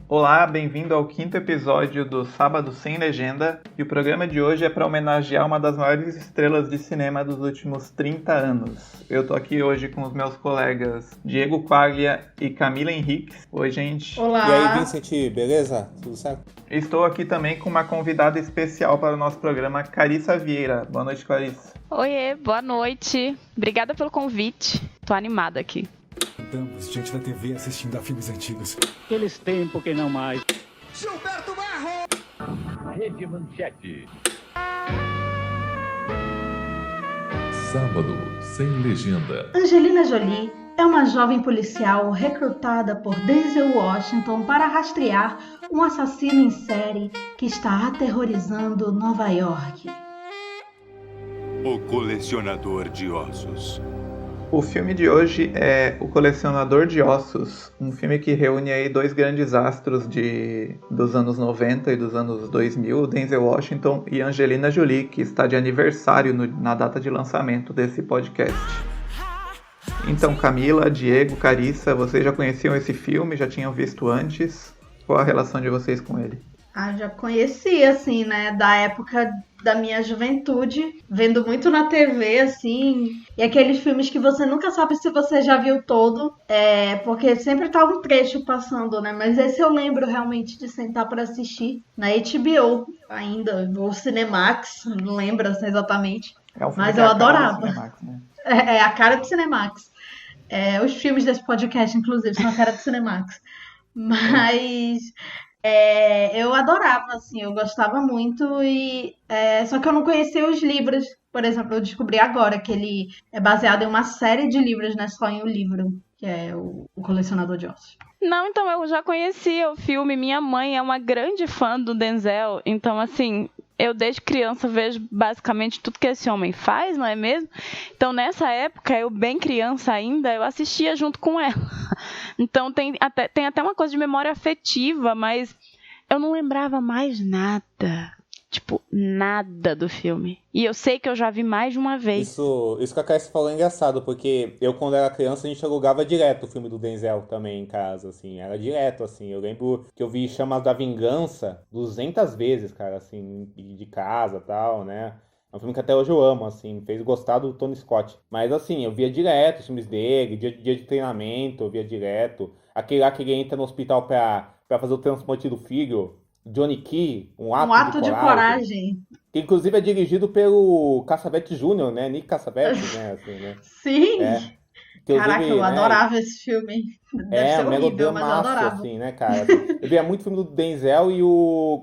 Olá, bem-vindo ao 5º episódio do Sábado Sem Legenda, e o programa de hoje é para homenagear uma das maiores estrelas de cinema dos últimos 30 anos. Eu tô aqui hoje com os meus colegas Diego Quaglia e Camila Henriques. Oi, gente. Olá. E aí, Vincent, beleza? Tudo certo? Estou aqui também com uma convidada especial para o nosso programa, Carissa Vieira. Boa noite, Carissa. Oiê, boa noite. Obrigada pelo convite. Tô animada aqui. Estamos diante da TV assistindo a filmes antigos. Aqueles tempos que não mais. Gilberto Barro! Rede Manchete. Sábado Sem Legenda. Angelina Jolie é uma jovem policial recrutada por Denzel Washington para rastrear um assassino em série que está aterrorizando Nova York. O Colecionador de Ossos. O filme de hoje é O Colecionador de Ossos, um filme que reúne aí dois grandes astros dos anos 90 e dos anos 2000, Denzel Washington e Angelina Jolie, que está de aniversário na data de lançamento desse podcast. Então, Camila, Diego, Carissa, vocês já conheciam esse filme? Já tinham visto antes? Qual a relação de vocês com ele? Já conheci, assim, né, da época da minha juventude, vendo muito na TV, assim, e aqueles filmes que você nunca sabe se você já viu todo, porque sempre tá um trecho passando, né, mas esse eu lembro realmente de sentar para assistir na HBO ainda, ou Cinemax, não lembro assim, exatamente, mas eu adorava. Cinemax, né? É a cara do Cinemax. Os filmes desse podcast, inclusive, são a cara do Cinemax. Mas eu adorava, assim, eu gostava muito, só que eu não conhecia os livros. Por exemplo, eu descobri agora que ele é baseado em uma série de livros, não é só em um livro, que é o Colecionador de Ossos. Não, então eu já conhecia o filme. Minha mãe é uma grande fã do Denzel, então assim, eu desde criança vejo basicamente tudo que esse homem faz, não é mesmo? Então nessa época, eu bem criança ainda, eu assistia junto com ela. Então tem até uma coisa de memória afetiva, mas eu não lembrava mais nada. Tipo, nada do filme. E eu sei que eu já vi mais de uma vez. Isso que a Cassie falou é engraçado, porque eu, quando era criança, a gente alugava direto o filme do Denzel também em casa, assim. Era direto, assim. Eu lembro que eu vi Chamas da Vingança 200 vezes, cara, assim, de casa e tal, né? É um filme que até hoje eu amo, assim, me fez gostar do Tony Scott. Mas, assim, eu via direto os filmes dele, dia de treinamento, eu via direto. Aquele lá que ele entra no hospital pra fazer o transplante do filho, Johnny Key, um ato de coragem. Que, inclusive, é dirigido pelo Cassavetes Jr., né? Nick Cassavetes, né? Assim, né? Sim! Caraca, eu adorava esse filme. Deve ser horrível, mas eu adorava. Assim, né, cara? Eu via muito filme do Denzel, e o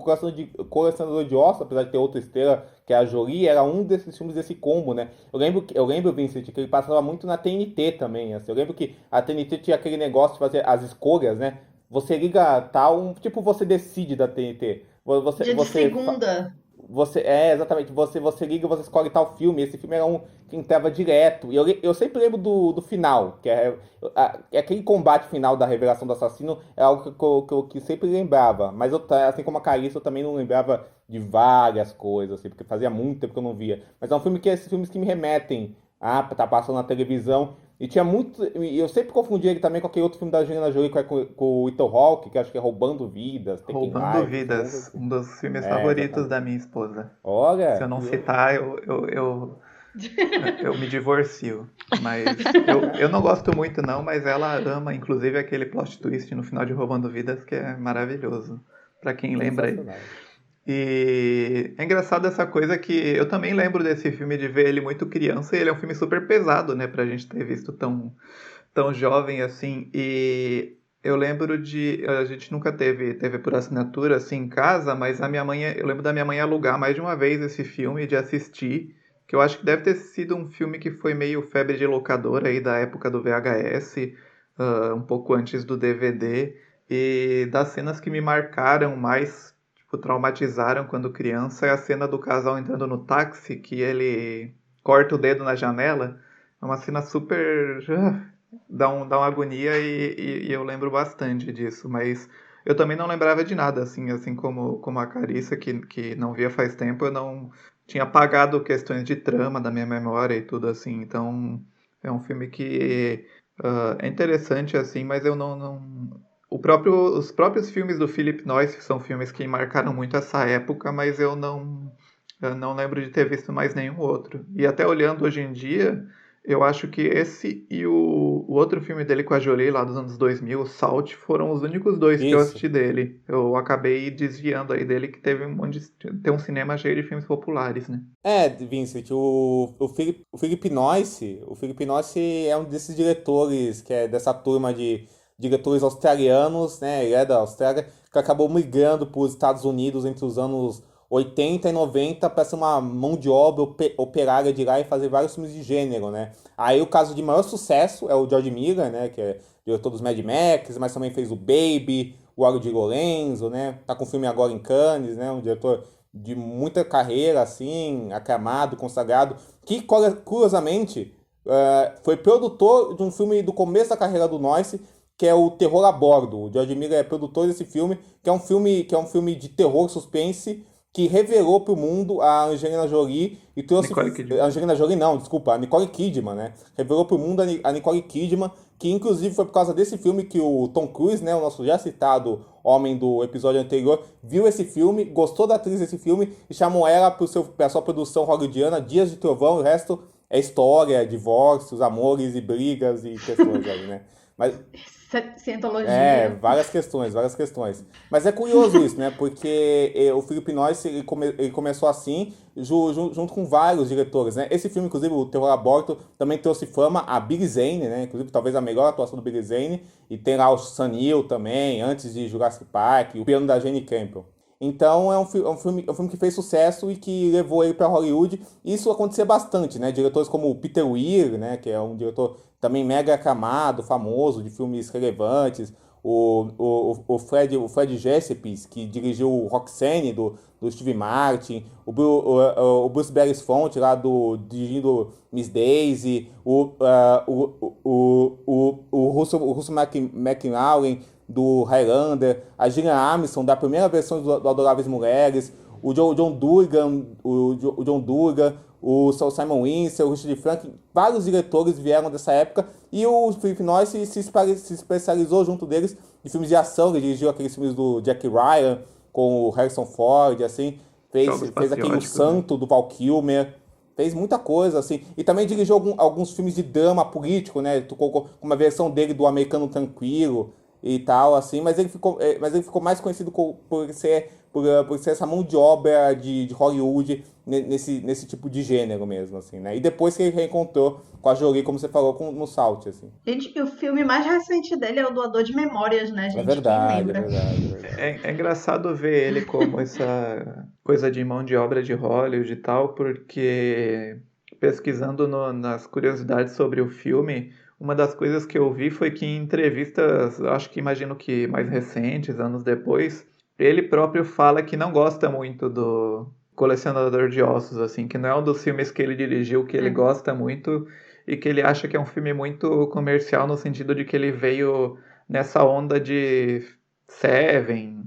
Colecionador de Ossos, apesar de ter outra estrela, que é a Jolie, era um desses filmes desse combo, né? Eu lembro, Vincent, que ele passava muito na TNT também, assim. Eu lembro que a TNT tinha aquele negócio de fazer as escolhas, né? Você liga tal, tipo, você decide da TNT. Dia de segunda. Exatamente. Você liga, você escolhe tal filme. Esse filme era um que entrava direto. E eu sempre lembro do final, que é aquele combate final da revelação do assassino, é algo que eu sempre lembrava. Mas assim como a Carissa, eu também não lembrava de várias coisas, assim, porque fazia muito tempo que eu não via. Mas é um filme que esses filmes que me remetem tá passando na televisão. E tinha muito. Eu sempre confundi ele também com aquele outro filme da Angelina Jolie, com o Ethan Hawke, que acho que é Roubando Vidas. Roubando Vidas, um dos filmes favoritos da minha esposa. Olha! Se eu não citar, eu me divorcio. Mas eu não gosto muito não, mas ela ama, inclusive, aquele plot twist no final de Roubando Vidas, que é maravilhoso. Pra quem lembra aí. E é engraçado essa coisa que eu também lembro desse filme de ver ele muito criança, e ele é um filme super pesado, né, pra gente ter visto tão jovem assim. E eu lembro a gente nunca teve por assinatura assim em casa, mas eu lembro da minha mãe alugar mais de uma vez esse filme, de assistir, que eu acho que deve ter sido um filme que foi meio febre de locadora aí da época do VHS, um pouco antes do DVD, e das cenas que me marcaram mais, traumatizaram quando criança, é a cena do casal entrando no táxi, que ele corta o dedo na janela. É uma cena super... dá uma agonia, e eu lembro bastante disso, mas eu também não lembrava de nada, assim como a Carissa, que não via faz tempo. Eu não tinha apagado questões de trama da minha memória e tudo assim, então é um filme que é interessante, assim, mas eu não Os próprios filmes do Philip Noyce são filmes que marcaram muito essa época, mas eu não lembro de ter visto mais nenhum outro. E até olhando hoje em dia, eu acho que esse e o outro filme dele com a Jolie, lá dos anos 2000, o Salt, foram os únicos dois que eu Isso. assisti dele. Eu acabei desviando aí dele, que teve tem um cinema cheio de filmes populares, né? Vincent, o Philip Noyce é um desses diretores, que é dessa turma de diretores australianos, né? Ele é da Austrália, que acabou migrando para os Estados Unidos entre os anos 80 e 90 para ser uma mão de obra operária de lá e fazer vários filmes de gênero, né? Aí o caso de maior sucesso é o George Miller, né? Que é diretor dos Mad Max, mas também fez o Baby, o Aro de Lorenzo, né? Tá com filme agora em Cannes, né? Um diretor de muita carreira, assim, aclamado, consagrado, que curiosamente foi produtor de um filme do começo da carreira do Noyce, que é o Terror a Bordo. O George Miller é produtor desse filme, que é um filme de terror, suspense, que revelou pro mundo a Angelina Jolie e trouxe... Nicole Kidman. Angelina Jolie não, desculpa, a Nicole Kidman, né? Revelou pro mundo a Nicole Kidman, que inclusive foi por causa desse filme que o Tom Cruise, né, o nosso já citado homem do episódio anterior, viu esse filme, gostou da atriz desse filme e chamou ela pra sua produção hollywoodiana, Dias de Trovão, e o resto é história, divórcios, amores e brigas e questões aí, né? Mas... Cientologia. Várias questões. Mas é curioso isso, né? Porque o Philip Noyce ele começou assim, junto com vários diretores, né? Esse filme, inclusive, o Terror Aborto, também trouxe fama a Billy Zane, né? Inclusive, talvez a melhor atuação do Billy Zane. E tem lá o Sam Neill também, antes de Jurassic Park, o piano da Jane Campbell. Então é um filme que fez sucesso e que levou ele para Hollywood. Isso acontecia bastante, né? Diretores como o Peter Weir, né? Que é um diretor também mega aclamado, famoso, de filmes relevantes. O Fred Jessup, que dirigiu o Roxanne, do Steve Martin. O Bruce Beresford, lá dirigindo Miss Daisy. O Russell McLaren, do Highlander, a Gillian Anderson, da primeira versão do Adoráveis Mulheres, o John Durgan, o Simon Windsor, o Richard Franklin, vários diretores vieram dessa época, e o Philip Noyce se especializou junto deles em filmes de ação. Ele dirigiu aqueles filmes do Jack Ryan, com o Harrison Ford, assim, fez aquele O Santo, do Val Kilmer, fez muita coisa, assim, e também dirigiu alguns filmes de drama político, né, com uma versão dele do Americano Tranquilo, e tal, assim, mas ele ficou mais conhecido por ser essa mão de obra de Hollywood nesse tipo de gênero mesmo, assim, né? E depois que ele reencontrou com a Jolie, como você falou, no Salt, assim. Gente, o filme mais recente dele é o Doador de Memórias, né, gente? É verdade, Quem lembra? é verdade. É engraçado ver ele como essa coisa de mão de obra de Hollywood e tal, porque pesquisando nas curiosidades sobre o filme, uma das coisas que eu vi foi que em entrevistas, imagino que mais recentes, anos depois, ele próprio fala que não gosta muito do Colecionador de Ossos, assim, que não é um dos filmes que ele dirigiu que ele gosta muito, e que ele acha que é um filme muito comercial no sentido de que ele veio nessa onda de Seven,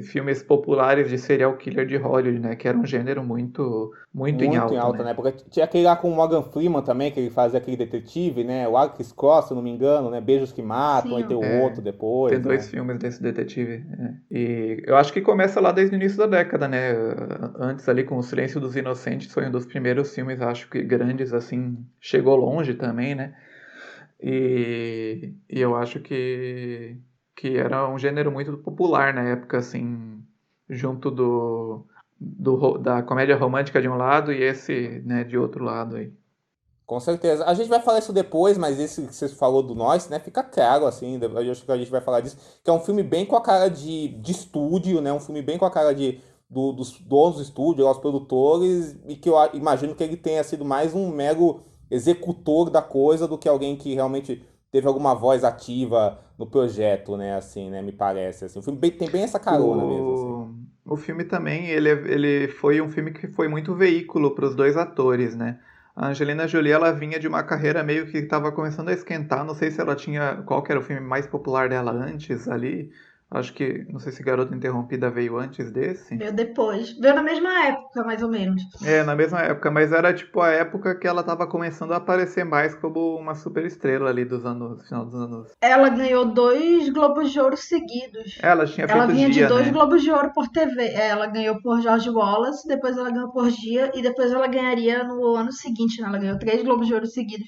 filmes populares de serial killer de Hollywood, né? Que era um gênero muito em alta, né? Porque tinha aquele lá com o Morgan Freeman também, que ele fazia aquele detetive, né? O Alex Cross, se não me engano, né? Beijos que Matam, e tem o outro depois. Tem dois filmes desse detetive. E eu acho que começa lá desde o início da década, né? Antes ali com O Silêncio dos Inocentes, foi um dos primeiros filmes, acho que grandes, assim, chegou longe também, né? E eu acho que era um gênero muito popular na época, assim, junto da comédia romântica de um lado e esse, né, de outro lado aí. Com certeza. A gente vai falar isso depois, mas esse que você falou do Noyce, né, fica claro, assim, eu acho que a gente vai falar disso, que é um filme bem com a cara de estúdio, né, um filme bem com a cara dos donos do estúdio, os produtores, e que eu imagino que ele tenha sido mais um mero executor da coisa do que alguém que realmente teve alguma voz ativa no projeto, né, assim, né, me parece, assim. O filme tem bem essa carona mesmo, assim. O filme também, ele foi um filme que foi muito veículo para os dois atores, né. A Angelina Jolie, ela vinha de uma carreira meio que estava começando a esquentar, não sei se ela tinha, qual que era o filme mais popular dela antes ali, Acho que, não sei se Garota Interrompida veio antes desse. Veio depois. Veio na mesma época, mais ou menos. É, na mesma época, mas era tipo a época que ela tava começando a aparecer mais como uma super estrela ali dos anos, final dos anos. Ela ganhou 2 Globos de Ouro seguidos. Ela tinha Ela feito vinha de Gia, 2 né? Globos de Ouro por TV. Ela ganhou por George Wallace, depois ela ganhou por Gia e depois ela ganharia no ano seguinte, né? Ela ganhou 3 Globos de Ouro seguidos.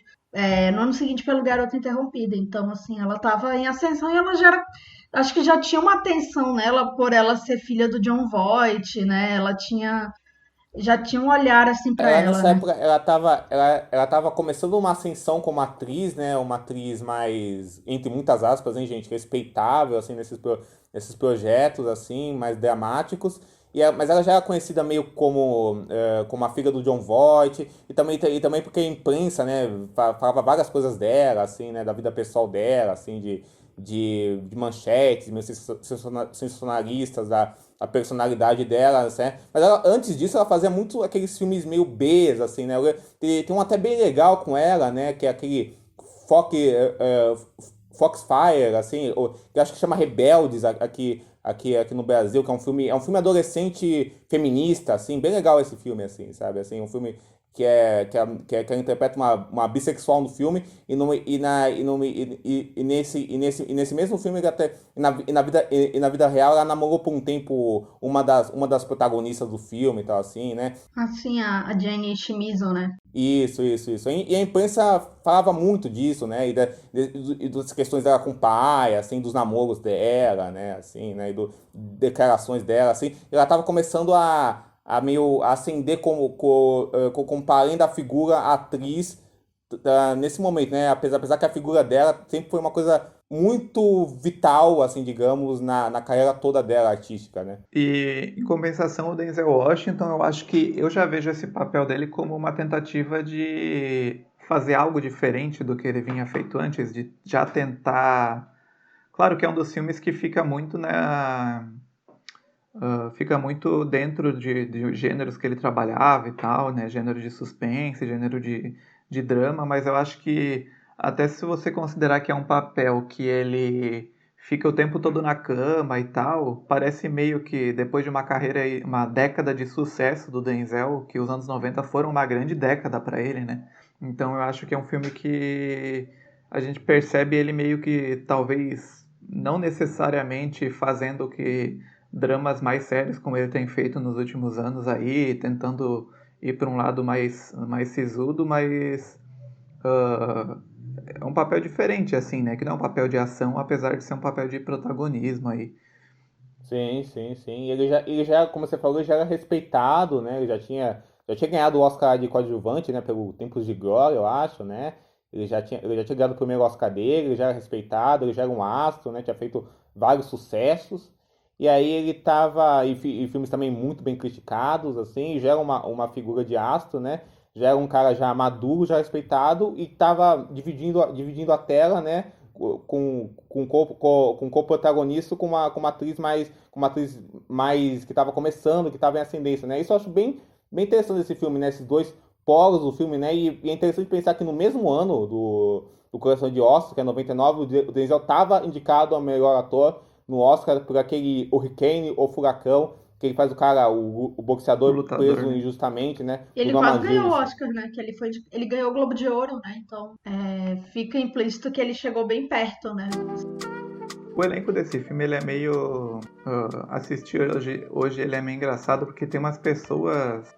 No ano seguinte pelo Garota Interrompida. Então, assim, ela tava em ascensão e ela já era. Acho que já tinha uma atenção nela por ela ser filha do John Voight, né? Já tinha um olhar assim pra ela, Nessa né? época, ela tava começando uma ascensão como atriz, né? Uma atriz mais, entre muitas aspas, hein, gente, respeitável, assim, nesses projetos, assim, mais dramáticos. Mas ela já era conhecida meio como a filha do John Voight, e também porque a imprensa, né, falava várias coisas dela, assim, né, da vida pessoal dela, assim, de manchetes, meio sensacionalistas, a personalidade dela, né? Mas antes disso ela fazia muito aqueles filmes meio Bs, assim, né? Tem um até bem legal com ela, né? Que é aquele Foxfire, assim, que eu acho que chama Rebeldes aqui no Brasil, que é um filme adolescente feminista, assim, bem legal esse filme, assim, sabe? Assim, um filme que ela interpreta uma bissexual no filme nesse mesmo filme na vida real ela namorou por um tempo uma das protagonistas do filme e tal, assim, né? Assim, a Jenny Shimizu, né? Isso. E a imprensa falava muito disso, né? E das questões dela com o pai, assim, dos namoros dela, né? Assim, né? E declarações dela, assim. Ela estava começando a meio ascender como além da figura atriz nesse momento, né? Apesar que a figura dela sempre foi uma coisa muito vital, assim, digamos, na carreira toda dela artística, né? E em compensação, o Denzel Washington, eu acho que eu já vejo esse papel dele como uma tentativa de fazer algo diferente do que ele vinha feito antes, de já tentar. Claro que é um dos filmes que fica muito fica muito dentro de gêneros que ele trabalhava e tal, né? Gênero de suspense, gênero de drama, mas eu acho que até se você considerar que é um papel que ele fica o tempo todo na cama e tal, parece meio que depois de uma carreira, uma década de sucesso do Denzel, que os anos 90 foram uma grande década para ele, né? Então eu acho que é um filme que a gente percebe ele meio que talvez não necessariamente fazendo que dramas mais sérios como ele tem feito nos últimos anos aí, tentando ir para um lado mais sisudo, mas é um papel diferente, assim, né? Que não é um papel de ação, apesar de ser um papel de protagonismo aí. Sim. Ele já, como você falou, ele já era respeitado, né? Ele já tinha ganhado o Oscar de coadjuvante, né? Pelo Tempos de Glória, eu acho, né? Ele já tinha ganhado o primeiro Oscar dele, ele já era respeitado, ele já era um astro, né? Tinha feito vários sucessos. E aí ele tava em filmes também muito bem criticados, assim, já era uma figura de astro, né? Já era um cara já maduro, já respeitado, e tava dividindo a tela, né? Com co-protagonista, com uma atriz mais que estava começando, que estava em ascendência, né? Isso eu acho bem interessante esse filme, né? Esses dois polos do filme, né? E é interessante pensar que no mesmo ano do Coração de Ossos, que é 99, o Denzel estava indicado ao melhor ator no Oscar por aquele Hurricane ou Furacão, que ele faz o cara, o boxeador preso injustamente, né? Ele quase ganhou o Oscar, né? Que ele ganhou o Globo de Ouro, né? Então fica implícito que ele chegou bem perto, né? O elenco desse filme, ele é meio... assistir hoje ele é meio engraçado, porque tem umas pessoas...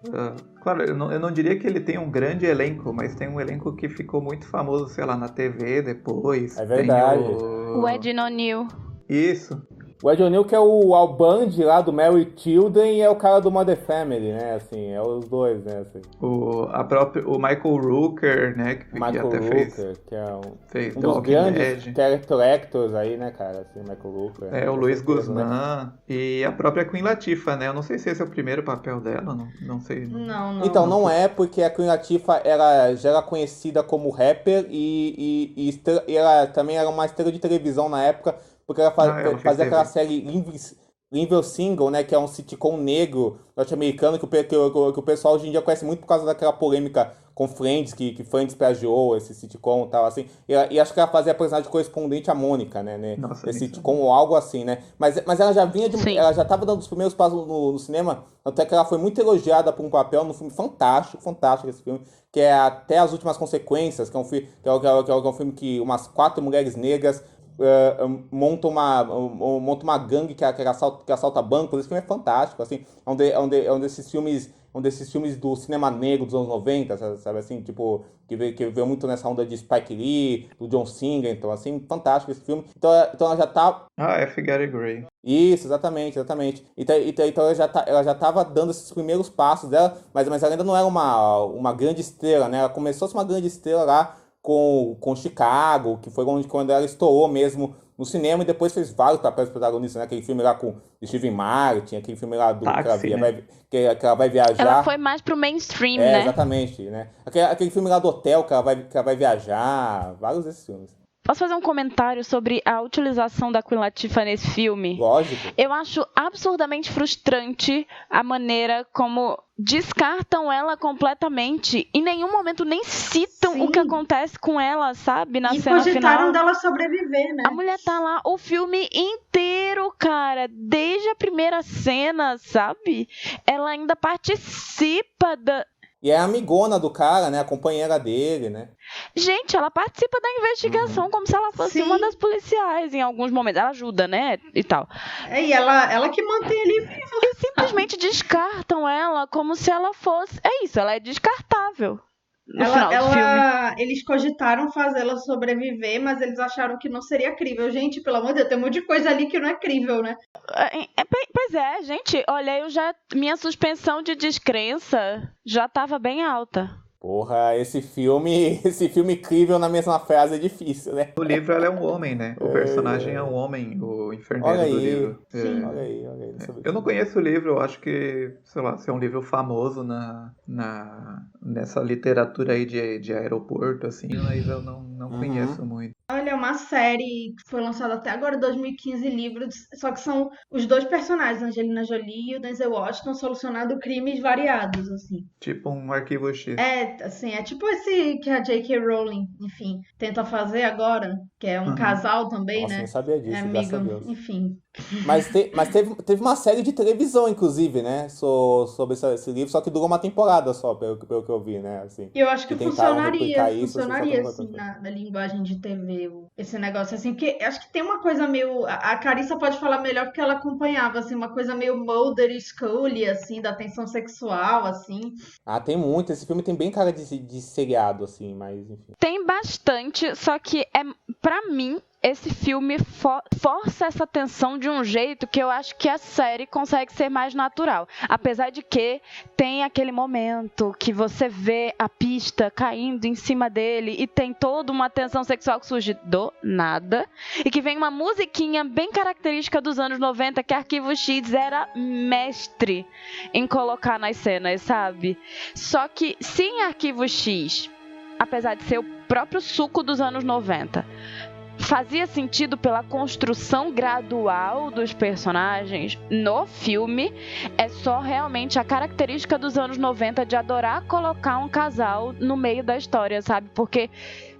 claro, eu não diria que ele tem um grande elenco, mas tem um elenco que ficou muito famoso, sei lá, na TV depois. É verdade. O Ed O'Neill. Isso. O Ed O'Neill, que é o Al Bundy lá do Mary Children, e é o cara do Mother Family, né? Assim, é os dois, né? Assim. O Michael Rooker, né? Que Michael até Rooker, que é um dos Walking grandes Dead. character actors aí, né, cara? Assim, Michael Rooker. O Luiz certeza, Guzmán, né? E a própria Queen Latifah, né? Eu não sei se esse é o primeiro papel dela, não sei. Não. Então, não é, porque a Queen Latifah ela já era conhecida como rapper e ela também era uma estrela de televisão na época, porque ela fazia aquela série Single, né, que é um sitcom negro norte-americano que o pessoal hoje em dia conhece muito por causa daquela polêmica com Friends, que Friends plagiou esse sitcom e tal, assim. E acho que ela fazia a personagem correspondente à Mônica, né? Nossa, esse isso. sitcom ou algo assim, né? Mas ela já vinha Sim. ela já estava dando os primeiros passos no cinema, até que ela foi muito elogiada por um papel no filme fantástico esse filme, que é Até as Últimas Consequências, que é um filme filme que umas 4 mulheres negras monta uma gangue que assalta bancos. Esse filme é fantástico, assim, é um desses filmes do cinema negro dos anos 90, sabe assim, tipo, que veio muito nessa onda de Spike Lee, do John Singer, então, assim, fantástico esse filme. Então ela já tá... F. Gary Gray. Isso, exatamente. Então ela já tava dando esses primeiros passos dela, mas ela ainda não era uma grande estrela, né? Ela começou a ser uma grande estrela lá com Chicago, que foi quando ela estourou mesmo no cinema, e depois fez vários papéis protagonistas, né? Aquele filme lá com Steven Martin, aquele filme lá do Táxi, que ela vai viajar. Ela foi mais pro mainstream, né? Exatamente, né? Aquele filme lá do hotel que ela vai viajar, vários desses filmes. Posso fazer um comentário sobre a utilização da Queen Latifah nesse filme? Lógico. Eu acho absurdamente frustrante a maneira como descartam ela completamente. Em nenhum momento nem citam Sim. o que acontece com ela, sabe? Na E cena cogitaram final. dela sobreviver, né? A mulher tá lá o filme inteiro, cara. Desde a primeira cena, sabe? Ela ainda participa da... E é a amigona do cara, né? A companheira dele, né? Gente, ela participa da investigação como se ela fosse Sim. uma das policiais em alguns momentos. Ela ajuda, né? E tal. E ela que mantém ele vivo. E simplesmente descartam ela como se ela fosse... É isso, ela é descartável. No final do filme. Eles cogitaram fazê-la sobreviver, mas eles acharam que não seria crível. Gente, pelo amor de Deus, tem um monte de coisa ali que não é crível, né? Pois é, gente. Olha, minha suspensão de descrença já estava bem alta. Porra, esse filme incrível na mesma frase é difícil, né? O livro ela é um homem, né? O personagem é um homem, o enfermeiro do livro. Sim. Olha aí. Eu não conheço o livro, eu acho que, sei lá, se é um livro famoso nessa literatura aí de aeroporto, assim, mas eu não conheço muito. Olha, é uma série que foi lançada até agora, 2015, livros, só que são os dois personagens, Angelina Jolie e o Denzel Washington, solucionando crimes variados, assim. Tipo um Arquivo X. É tipo esse que a J.K. Rowling, enfim, tenta fazer agora, que é um casal também, Nossa, né? não sabia disso, graças a Deus. Enfim. Mas teve uma série de televisão, inclusive, né? Sobre esse livro, só que durou uma temporada só, pelo que eu vi, né? Assim, Eu acho que tentaram replicar funcionaria isso, só que não assim, foi. na linguagem de TV, esse negócio, assim, porque acho que tem uma coisa meio... A Carissa pode falar melhor porque ela acompanhava, assim, uma coisa meio Mulder e Scully, assim, da tensão sexual, assim. Ah, tem muito. Esse filme tem bem cara de seriado, assim, mas enfim. Tem bastante, só que pra mim, esse filme força essa tensão de um jeito que eu acho que a série consegue ser mais natural. Apesar de que tem aquele momento que você vê a pista caindo em cima dele e tem toda uma tensão sexual que surge do nada. E que vem uma musiquinha bem característica dos anos 90 que Arquivo X era mestre em colocar nas cenas, sabe? Só que se em Arquivo X, apesar de ser o próprio suco dos anos 90... fazia sentido pela construção gradual dos personagens, no filme é só realmente a característica dos anos 90 de adorar colocar um casal no meio da história, sabe? Porque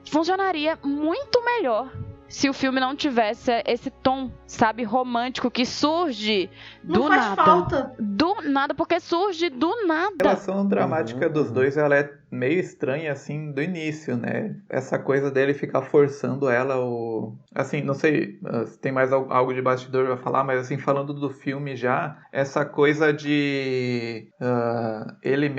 funcionaria muito melhor se o filme não tivesse esse tom, sabe, romântico que surge do nada. Não faz falta. Do nada, porque surge do nada. A relação dramática dos dois, ela é meio estranha, assim, do início, né? Essa coisa dele ficar forçando ela, assim, não sei se tem mais algo de bastidor pra falar, mas assim, falando do filme já, essa coisa de ele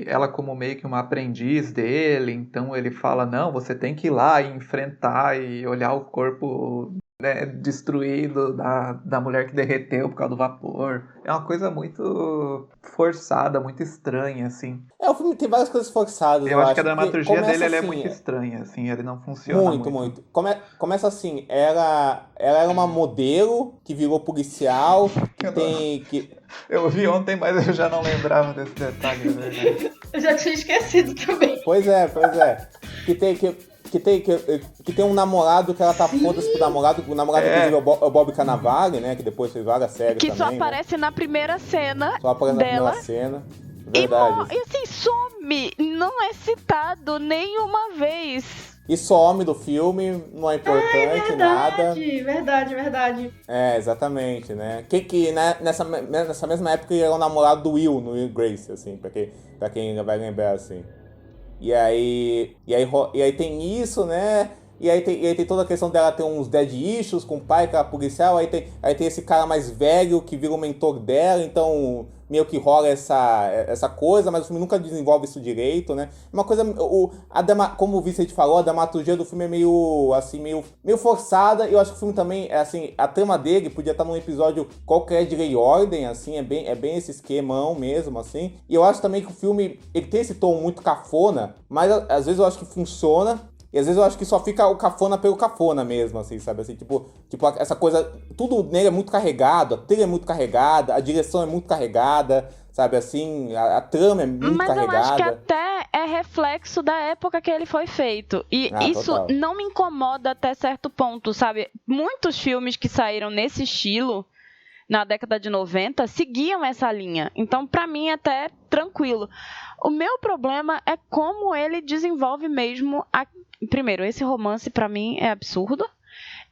ela como meio que uma aprendiz dele, então ele fala, não, você tem que ir lá e enfrentar e olhar o corpo, né, destruído da mulher que derreteu por causa do vapor. É uma coisa muito forçada, muito estranha, assim. O filme tem várias coisas forçadas. Eu acho que a dramaturgia dele assim, é muito estranha, assim, ele não funciona muito. Começa assim, ela era uma modelo que virou policial, Eu vi ontem, mas eu já não lembrava desse detalhe, é verdade. Eu já tinha esquecido também. Pois é. que tem um namorado que ela tá foda-se pro namorado. O namorado, inclusive, é o Bob Cannavale, né? Que depois fez várias séries que também. só aparece na primeira cena. Só aparece dela. na primeira cena. Verdade. E assim, some. Não é citado nenhuma vez. E some do filme, não é importante, nada. Verdade. É, exatamente, né? Né, nessa mesma época ele era o namorado do Will, no Will Grace, assim, pra quem ainda vai lembrar, assim. E aí tem isso, né? E aí tem toda a questão dela ter uns dead issues com o pai, que é policial. Aí tem esse cara mais velho que vira o mentor dela, então meio que rola essa coisa, mas o filme nunca desenvolve isso direito, né? Uma coisa, como o Vicente falou, a dramaturgia do filme é meio forçada. E eu acho que o filme também, assim, a trama dele podia estar num episódio qualquer de Lei e Ordem, assim, é bem esse esquemão mesmo, assim. E eu acho também que o filme, ele tem esse tom muito cafona, mas às vezes eu acho que funciona. E às vezes eu acho que só fica o cafona pelo cafona mesmo, assim, sabe? Assim, tipo essa coisa, tudo nele é muito carregado, a trilha é muito carregada, a direção é muito carregada, sabe? Assim, a trama é muito carregada. Mas eu acho que até é reflexo da época que ele foi feito. E isso total. não me incomoda até certo ponto, sabe? Muitos filmes que saíram nesse estilo, na década de 90, seguiam essa linha. Então, pra mim, é até tranquilo. O meu problema é como ele desenvolve mesmo primeiro, esse romance pra mim é absurdo.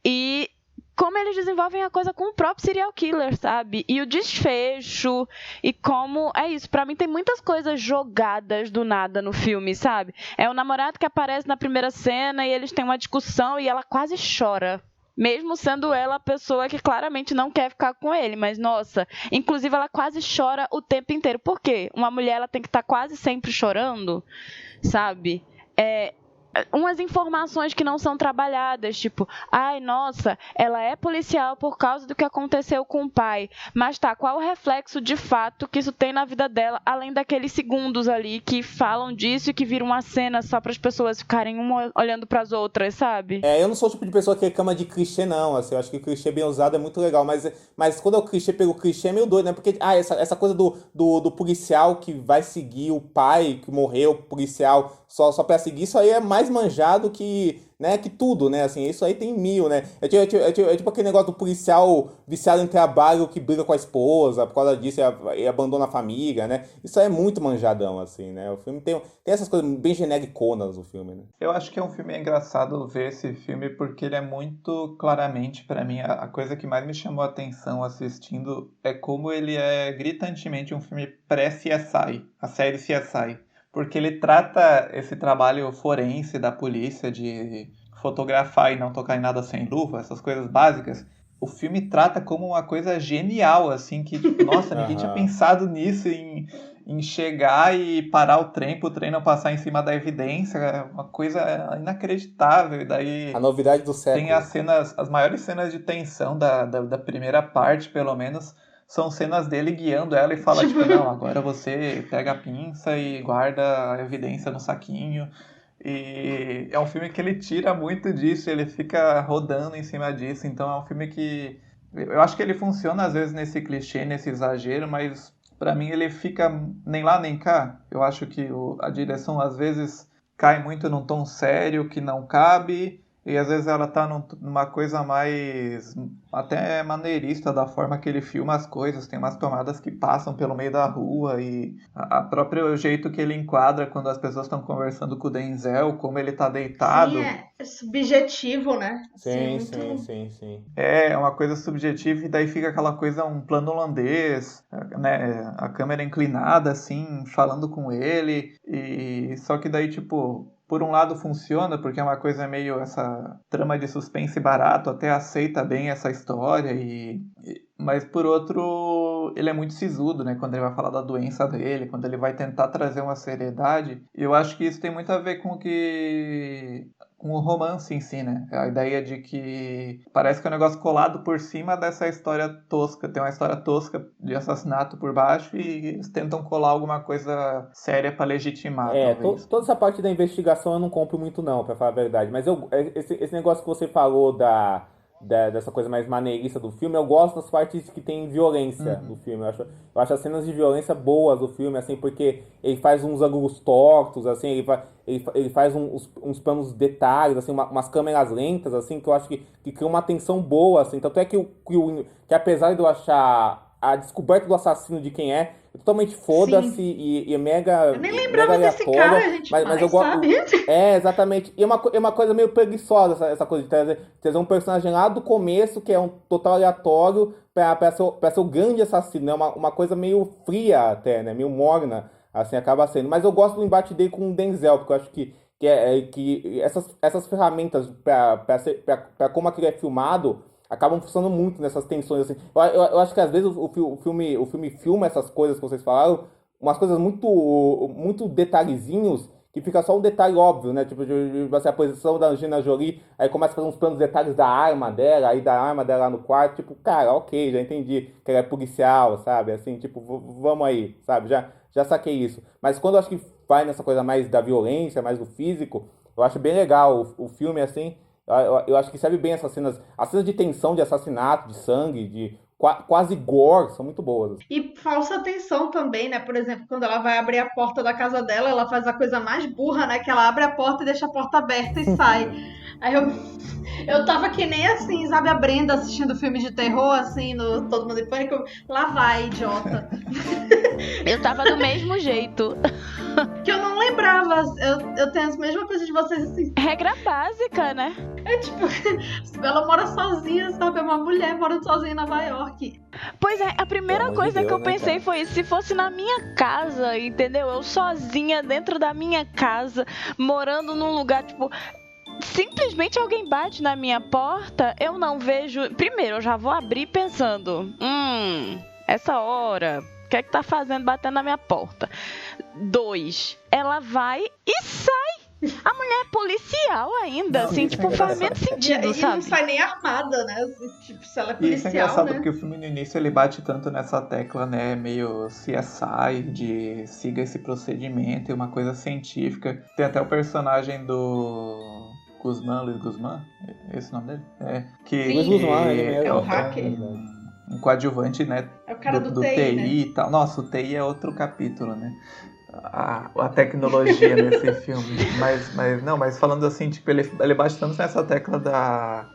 E como eles desenvolvem a coisa com o próprio serial killer, sabe? E o desfecho, e como... É isso, pra mim tem muitas coisas jogadas do nada no filme, sabe? É o namorado que aparece na primeira cena e eles têm uma discussão e ela quase chora. Mesmo sendo ela a pessoa que claramente não quer ficar com ele. Mas, nossa, inclusive ela quase chora o tempo inteiro. Por quê? Uma mulher ela tem que estar quase sempre chorando, sabe? Umas informações que não são trabalhadas, tipo, ai, nossa, ela é policial por causa do que aconteceu com o pai, mas tá, qual o reflexo de fato que isso tem na vida dela, além daqueles segundos ali que falam disso e que viram uma cena só para as pessoas ficarem uma olhando para as outras, sabe? Eu não sou o tipo de pessoa que reclama de clichê, não, assim, eu acho que o clichê bem usado é muito legal, mas quando é o clichê pelo clichê é meio doido, né, porque, essa coisa do policial que vai seguir o pai que morreu, policial, só pra seguir, isso aí é mais manjado que, né, que tudo, né, assim, isso aí tem mil, né, é tipo aquele negócio do policial viciado em trabalho que briga com a esposa, por causa disso e abandona a família, né, isso aí é muito manjadão, assim, né, o filme tem essas coisas bem genericonas, o filme, né. Eu acho que é um filme engraçado ver esse filme porque ele é muito claramente, pra mim, a coisa que mais me chamou a atenção assistindo é como ele é gritantemente um filme pré-CSI, a série CSI. Porque ele trata esse trabalho forense da polícia de fotografar e não tocar em nada sem luva, essas coisas básicas. O filme trata como uma coisa genial, assim, que, nossa, ninguém tinha pensado nisso, em chegar e parar o trem não passar em cima da evidência, é uma coisa inacreditável. E daí a novidade do século. Tem as maiores cenas de tensão da primeira parte, pelo menos, são cenas dele guiando ela e fala, tipo, não, agora você pega a pinça e guarda a evidência no saquinho. E é um filme que ele tira muito disso, ele fica rodando em cima disso. Então é um filme que... Eu acho que ele funciona às vezes nesse clichê, nesse exagero, mas pra mim ele fica nem lá nem cá. Eu acho que a direção às vezes cai muito num tom sério que não cabe... E às vezes ela tá numa coisa mais até maneirista da forma que ele filma as coisas. Tem umas tomadas que passam pelo meio da rua e a próprio jeito que ele enquadra quando as pessoas estão conversando com o Denzel, como ele tá deitado. Sim, é subjetivo, né? Sim. É uma coisa subjetiva e daí fica aquela coisa, um plano holandês, né? A câmera inclinada assim, falando com ele. E só que daí, tipo... Por um lado funciona, porque é uma coisa meio essa trama de suspense barato, até aceita bem essa história, mas por outro, ele é muito sisudo, né? Quando ele vai falar da doença dele, quando ele vai tentar trazer uma seriedade. E eu acho que isso tem muito a ver com o romance em si, né? A ideia de que parece que é um negócio colado por cima dessa história tosca. Tem uma história tosca de assassinato por baixo e eles tentam colar alguma coisa séria pra legitimar. Toda essa parte da investigação eu não compro muito não, pra falar a verdade. Mas esse negócio que você falou dessa coisa mais maneirista do filme, eu gosto das partes que tem violência do filme. Eu acho as cenas de violência boas do filme, assim, porque ele faz uns ângulos tortos, assim, ele faz uns planos detalhes, assim, umas câmeras lentas, assim, que eu acho que cria uma tensão boa, assim. Tanto é que apesar de eu achar a descoberta do assassino de quem é totalmente foda-se e é mega eu nem lembrava mega desse cara, gente, mas eu gosto. sabe? Exatamente. E é uma coisa meio preguiçosa essa coisa de trazer um personagem lá do começo, que é um total aleatório, pra ser o grande assassino, né? Uma coisa meio fria até, né? Meio morna, assim, acaba sendo. Mas eu gosto do embate dele com o Denzel, porque eu acho que essas ferramentas pra como aquilo é filmado acabam funcionando muito nessas tensões, assim. Eu acho que às vezes o filme filma essas coisas que vocês falaram, umas coisas muito detalhezinhos, que fica só um detalhe óbvio, né? Tipo, a posição da Angelina Jolie, aí começa a fazer uns planos detalhes da arma dela, aí da arma dela no quarto, tipo, cara, ok, já entendi que ela é policial, sabe? Assim, tipo, vamos aí, sabe? Já saquei isso. Mas quando eu acho que vai nessa coisa mais da violência, mais do físico, eu acho bem legal o filme, assim. Eu acho que serve bem essas cenas. As cenas de tensão, de assassinato, de sangue, de quase gore, são muito boas. E falsa tensão também, né? Por exemplo, quando ela vai abrir a porta da casa dela, ela faz a coisa mais burra, né? Que ela abre a porta e deixa a porta aberta e sai. Aí eu tava que nem assim, sabe, a Brenda assistindo filme de terror, assim, no Todo Mundo em Pânico. Lá vai, idiota. Eu tava do mesmo jeito. Que eu não lembrava. Eu tenho a mesma coisa de vocês, assim. Regra básica, né? É tipo, ela mora sozinha, sabe? É uma mulher morando sozinha em Nova York. Pois é, a primeira coisa que eu pensei foi, se fosse na minha casa, entendeu? Eu sozinha dentro da minha casa, morando num lugar, tipo, simplesmente alguém bate na minha porta, eu não vejo. Primeiro, eu já vou abrir pensando, essa hora, o que é que tá fazendo batendo na minha porta? 2, ela vai e sai. A mulher é policial ainda, Não, assim, isso tipo, é faz engraçado. menos sentido, E sabe? não sai nem armada, né? Tipo, se ela é E isso é policial, engraçado né? porque o filme no início ele bate tanto nessa tecla, né, meio CSI, de siga esse procedimento e uma coisa científica. Tem até o personagem do Luiz Guzmán, é esse o nome dele? Que Luiz Guzmán, ele mesmo. É o hacker. um coadjuvante, né, É o cara do TI, TI né? e tal. Nossa, o TI é outro capítulo, né? A tecnologia nesse filme. Mas falando assim, tipo, ele bate tanto nessa tecla da...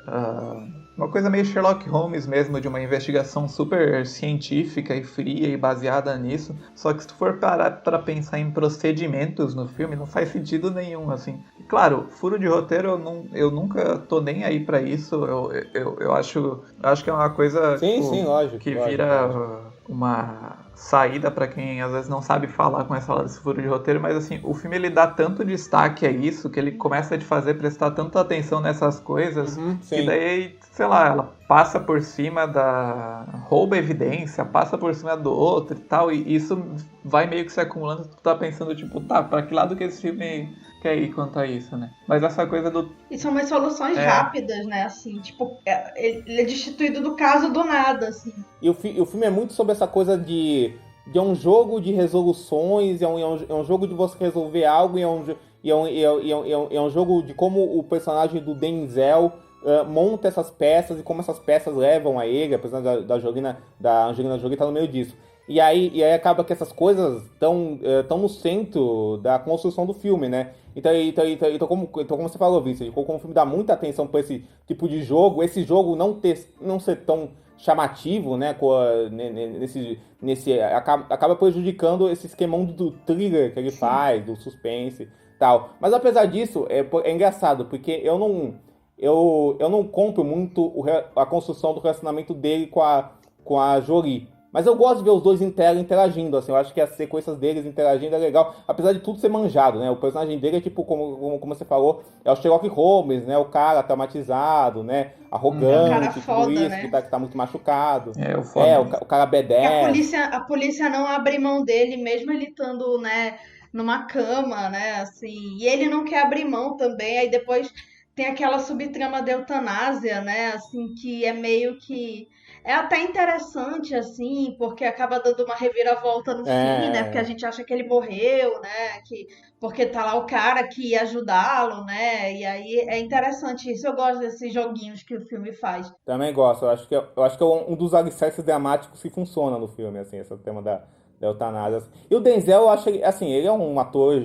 uma coisa meio Sherlock Holmes mesmo, de uma investigação super científica e fria e baseada nisso. Só que se tu for parar pra pensar em procedimentos no filme, não faz sentido nenhum, assim. E, claro, furo de roteiro, eu nunca tô nem aí pra isso. Eu acho que é uma coisa Sim, tipo, sim, lógico. que lógico, vira lógico. uma saída pra quem às vezes não sabe falar, começa a falar desse furo de roteiro, mas assim, o filme ele dá tanto destaque a isso, que ele começa a te fazer prestar tanta atenção nessas coisas, que Sim. daí, sei lá, ela passa por cima rouba evidência, passa por cima do outro e tal, e isso vai meio que se acumulando, tu tá pensando, tipo, tá, pra que lado que esse filme quer ir quanto a isso, né? Mas essa coisa do... E são umas soluções rápidas, né? Assim, tipo, ele é destituído do caso do nada, assim. E o filme é muito sobre essa coisa de um jogo de resoluções, é um jogo de você resolver algo, e é um jogo de como o personagem do Denzel monta essas peças e como essas peças levam a ele, apesar da Angelina Jolie estar no meio disso. E aí acaba que essas coisas estão no centro da construção do filme, né? Então como você falou, Vincent, como o filme dá muita atenção para esse tipo de jogo, esse jogo não ser tão chamativo, né? Acaba prejudicando esse esquemão do thriller que ele faz, do suspense e tal. Mas apesar disso, é engraçado, porque eu não compro muito a construção do relacionamento dele com a Jolie. Mas eu gosto de ver os dois interagindo, assim. Eu acho que as sequências deles interagindo é legal. Apesar de tudo ser manjado, né? O personagem dele é tipo, como você falou, é o Sherlock Holmes, né? O cara traumatizado, né? Arrogante, tudo foda, isso, né? que tá muito machucado. o cara B10. A polícia não abre mão dele, mesmo ele estando, né, numa cama, né? Assim. E ele não quer abrir mão também. Aí depois tem aquela subtrama da eutanásia, né? Assim, que é meio que... É até interessante, assim, porque acaba dando uma reviravolta no fim, né? Porque a gente acha que ele morreu, né? Porque tá lá o cara que ia ajudá-lo, né? E aí é interessante isso. Eu gosto desses joguinhos que o filme faz. Também gosto. Eu acho que é um dos alicerces dramáticos que funciona no filme, assim, esse tema da eutanásia. E o Denzel, eu acho, assim, ele é um ator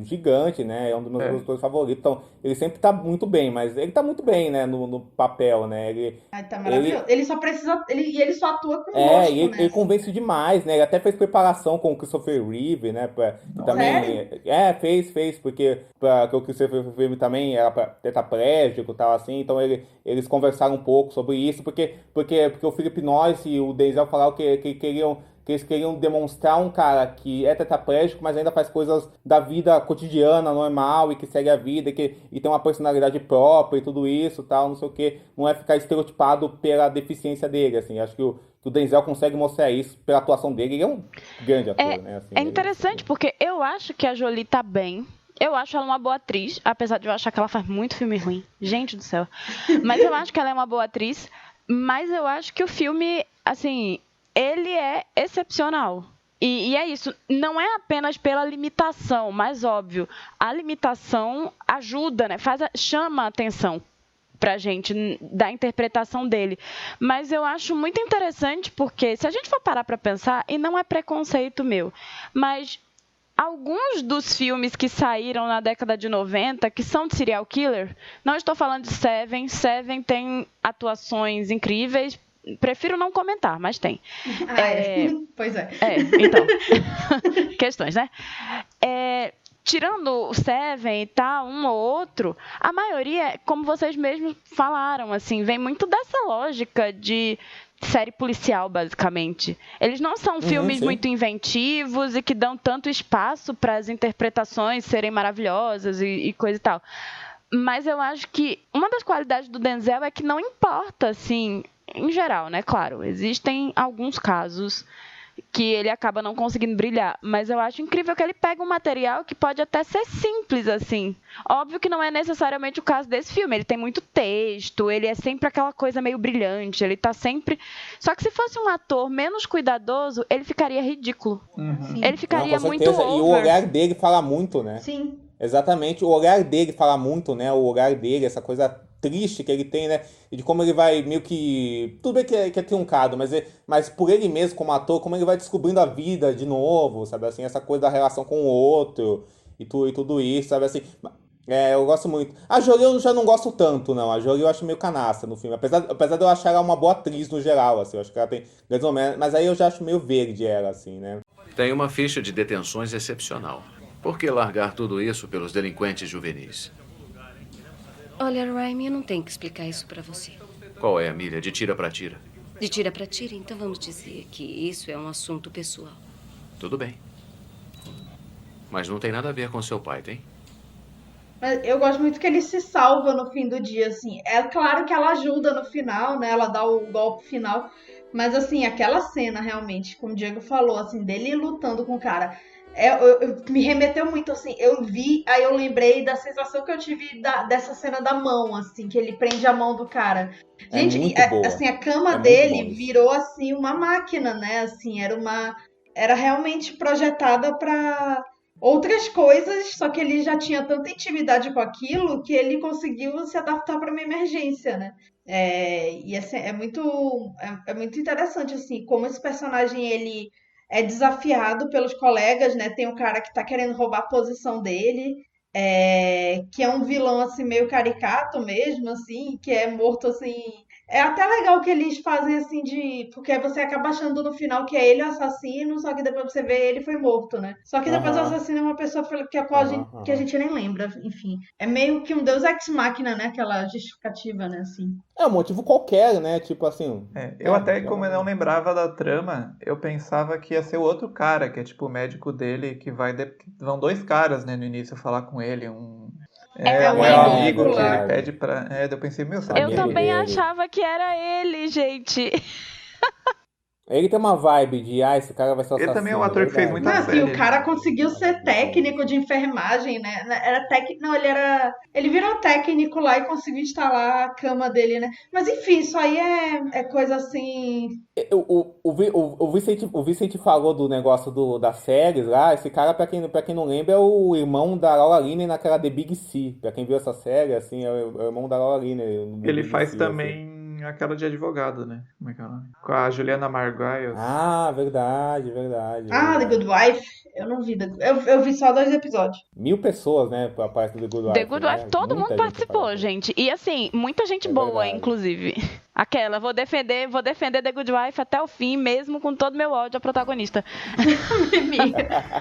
gigante, né? É um dos meus atores favoritos. Então, ele sempre tá muito bem, mas ele tá muito bem, né? No papel, né? Ai, tá maravilhoso. Ele só precisa. Ele só atua com E gosto, ele, né? ele convence demais, né? Ele até fez preparação com o Christopher Reeve, né? Que também. Sério? Fez, porque que o Christopher Reeve também era tetraplégico e tal, assim. Então eles conversaram um pouco sobre isso, porque o Philip Noyce e o Denzel falaram que eles queriam demonstrar um cara que é tetraplégico, mas ainda faz coisas da vida cotidiana, normal, e que segue a vida, e tem uma personalidade própria e tudo isso, tal, não sei o que. Não é ficar estereotipado pela deficiência dele, assim. Acho que o Denzel consegue mostrar isso pela atuação dele. Ele é um grande ator, né? Assim, é interessante porque eu acho que a Jolie tá bem. Eu acho ela uma boa atriz, apesar de eu achar que ela faz muito filme ruim. Gente do céu. Mas eu acho que ela é uma boa atriz. Mas eu acho que o filme, assim, ele é excepcional. E é isso. Não é apenas pela limitação, mas óbvio, a limitação ajuda, né? Chama a atenção pra gente da interpretação dele. Mas eu acho muito interessante porque se a gente for parar pra pensar, e não é preconceito meu, mas alguns dos filmes que saíram na década de 90, que são de serial killer, não estou falando de Seven. Seven tem atuações incríveis. Prefiro não comentar, mas tem. Pois é. Então. Questões, né? Tirando o Seven e tal, um ou outro, a maioria, como vocês mesmos falaram, assim, vem muito dessa lógica de série policial, basicamente. Eles não são filmes muito inventivos e que dão tanto espaço para as interpretações serem maravilhosas e coisa e tal. Mas eu acho que uma das qualidades do Denzel é que não importa, assim, em geral, né? Claro, existem alguns casos que ele acaba não conseguindo brilhar, mas eu acho incrível que ele pega um material que pode até ser simples, assim. Óbvio que não é necessariamente o caso desse filme, ele tem muito texto, ele é sempre aquela coisa meio brilhante, ele tá sempre... Só que se fosse um ator menos cuidadoso, ele ficaria ridículo. Ele ficaria muito over. E o olhar dele fala muito, né? Sim. Exatamente, o olhar dele fala muito, né? O olhar dele, essa coisa triste que ele tem, né? E de como ele vai meio que... Tudo bem que é truncado, mas por ele mesmo, como ator, como ele vai descobrindo a vida de novo, sabe? Assim, essa coisa da relação com o outro e tudo isso, sabe? Assim, eu gosto muito. A Jolie eu já não gosto tanto, não. A Jolie eu acho meio canastra no filme. Apesar de eu achar ela uma boa atriz no geral, assim. Eu acho que ela tem grandes momentos, mas aí eu já acho meio verde ela, assim, né? Tem uma ficha de detenções excepcional. Por que largar tudo isso pelos delinquentes juvenis? Olha, Ryan, eu não tenho que explicar isso pra você. Qual é, Amelia? De tira pra tira? De tira pra tira, então vamos dizer que isso é um assunto pessoal. Tudo bem. Mas não tem nada a ver com seu pai, tem? Mas eu gosto muito que ele se salva no fim do dia, assim. É claro que ela ajuda no final, né? Ela dá o golpe final. Mas, assim, aquela cena, realmente, como o Diego falou, assim, dele lutando com o cara... me remeteu muito, assim, eu vi, aí eu lembrei da sensação que eu tive dessa cena da mão, assim, que ele prende a mão do cara. Gente, assim, a cama dele virou, assim, uma máquina, né, assim, era realmente projetada pra outras coisas, só que ele já tinha tanta intimidade com aquilo que ele conseguiu se adaptar pra uma emergência, né. E assim, é muito interessante, assim, como esse personagem, ele é desafiado pelos colegas, né? Tem um cara que tá querendo roubar a posição dele, que é um vilão, assim, meio caricato mesmo, assim, que é morto, assim... É até legal que eles fazem, assim, porque você acaba achando no final que é ele o assassino, só que depois você vê ele foi morto, né? Só que depois o assassino é uma pessoa que a gente nem lembra, enfim. É meio que um deus ex machina, né? Aquela justificativa, né, assim. É um motivo qualquer, né? Tipo assim... Eu até, como eu não lembrava da trama, eu pensava que ia ser o outro cara, que é tipo o médico dele, que vão dois caras, né, no início falar com ele, um amigo que ele pede pra... eu pensei, meu, será Eu também achava que era ele, gente. Ele tem uma vibe de, esse cara vai ser o Ele assassino. também é um ator que fez muita Não, série. assim, o cara conseguiu ser técnico de enfermagem, né? Era técnico. Não, ele virou técnico lá e conseguiu instalar a cama dele, né? Mas enfim, isso aí é coisa assim. O Vicente falou do negócio das séries lá. Esse cara, pra quem não lembra, é o irmão da Laura Linney naquela The Big C. Pra quem viu essa série, assim, é o irmão da Laura Linney. no The Ele Big faz C, também aquela de advogado, né? Como é que é o nome? Com a Juliana Margulies. Verdade. The Good Wife. Eu não vi. Eu vi só 2 episódios. 1000 pessoas, né, aparecem no The Good Wife. The Good Wife, todo mundo participou, gente. E assim, muita gente boa, verdade. inclusive. Aquela, vou defender The Good Wife até o fim, mesmo com todo meu ódio à protagonista.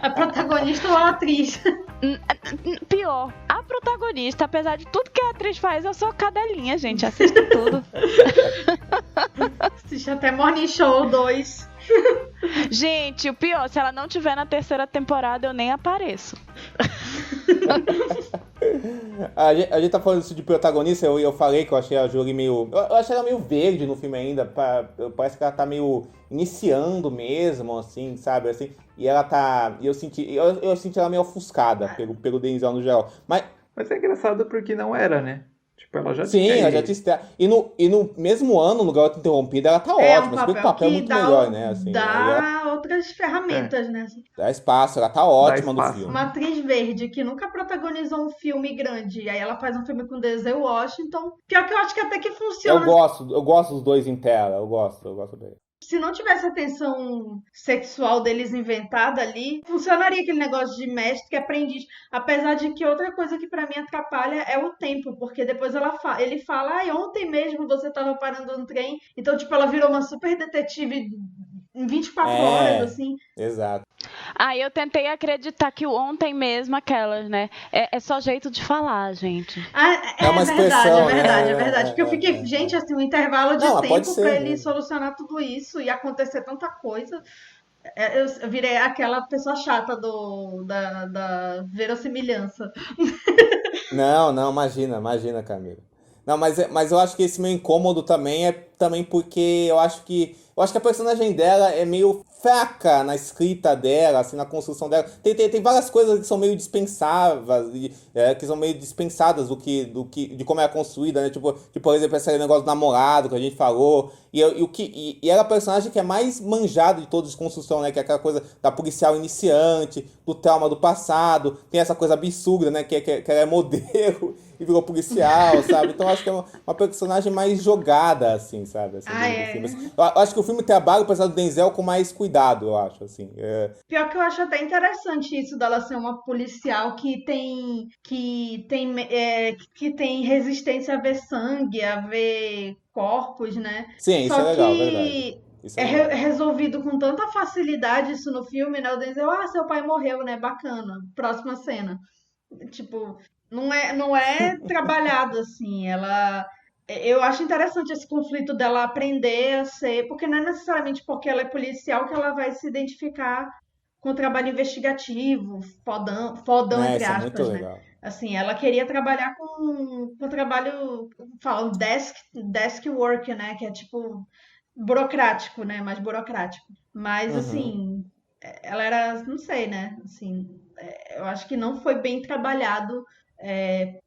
A protagonista ou a atriz? Pior, a protagonista, apesar de tudo que a atriz faz, eu sou cadelinha, gente. Assisto tudo. Assiste até Morning Show 2. Gente, o pior, se ela não tiver na 3ª temporada, eu nem apareço. A gente tá falando isso de protagonista, eu falei que eu achei a Jory meio... Eu achei ela meio verde no filme ainda, parece que ela tá meio iniciando mesmo, assim, sabe, assim, e ela tá... Eu senti ela meio ofuscada pelo Denzel no geral, mas é engraçado porque não era, né? Tipo, ela já sim, tinha... ela já tinha... E no mesmo ano, no Garota Interrompida, ela tá ótima, mas o papel é muito melhor, né, assim. Dá outras ferramentas, né? Dá espaço, ela tá ótima no filme. Uma atriz verde que nunca protagonizou um filme grande, e aí ela faz um filme com Denzel Washington. Pior que eu acho que até que funciona. Eu gosto dos dois em tela, eu gosto dele. Se não tivesse a tensão sexual deles inventada ali, funcionaria aquele negócio de mestre que aprendiz. Apesar de que outra coisa que pra mim atrapalha é o tempo, porque depois ele fala, ontem mesmo você tava parando no trem. Então, tipo, ela virou uma super detetive em 24 horas, assim. Exato. Eu tentei acreditar que o ontem mesmo, aquelas, né? É só jeito de falar, gente. É uma expressão, é verdade. Porque eu fiquei, gente, assim, um intervalo de tempo pra ele solucionar tudo isso e acontecer tanta coisa. Eu virei aquela pessoa chata da verossimilhança. Não, imagina, Camila. Não, mas eu acho que esse meu incômodo também é porque eu acho que a personagem dela é meio fraca na escrita dela, assim, na construção dela. Tem várias coisas que são meio dispensáveis, que são meio dispensadas de como é construída, né? Tipo, por exemplo, esse negócio do namorado que a gente falou. E ela é a personagem que é mais manjada de toda a construção, né? Que é aquela coisa da policial iniciante, do trauma do passado. Tem essa coisa absurda, né? Que ela é modelo e virou policial, sabe? Então eu acho que é uma personagem mais jogada, assim, sabe? Assim, filme. Eu acho que o filme trabalha o personagem do Denzel com mais cuidado, eu acho, assim. Pior que eu acho até interessante isso dela ser uma policial que tem resistência a ver sangue, a ver corpos, né? Sim, isso Só é legal, que verdade. resolvido com tanta facilidade isso no filme, né? O Denzel, seu pai morreu, né? Bacana. Próxima cena. Tipo, não é trabalhado assim. Eu acho interessante esse conflito dela aprender a ser, porque não é necessariamente porque ela é policial que ela vai se identificar com o trabalho investigativo, fodão entre isso é aspas, muito né? legal. Assim, ela queria trabalhar com trabalho, falam desk work, né? Que é tipo burocrático, né? Mais burocrático. Mas, assim, ela era, não sei, né? Assim, eu acho que não foi bem trabalhado.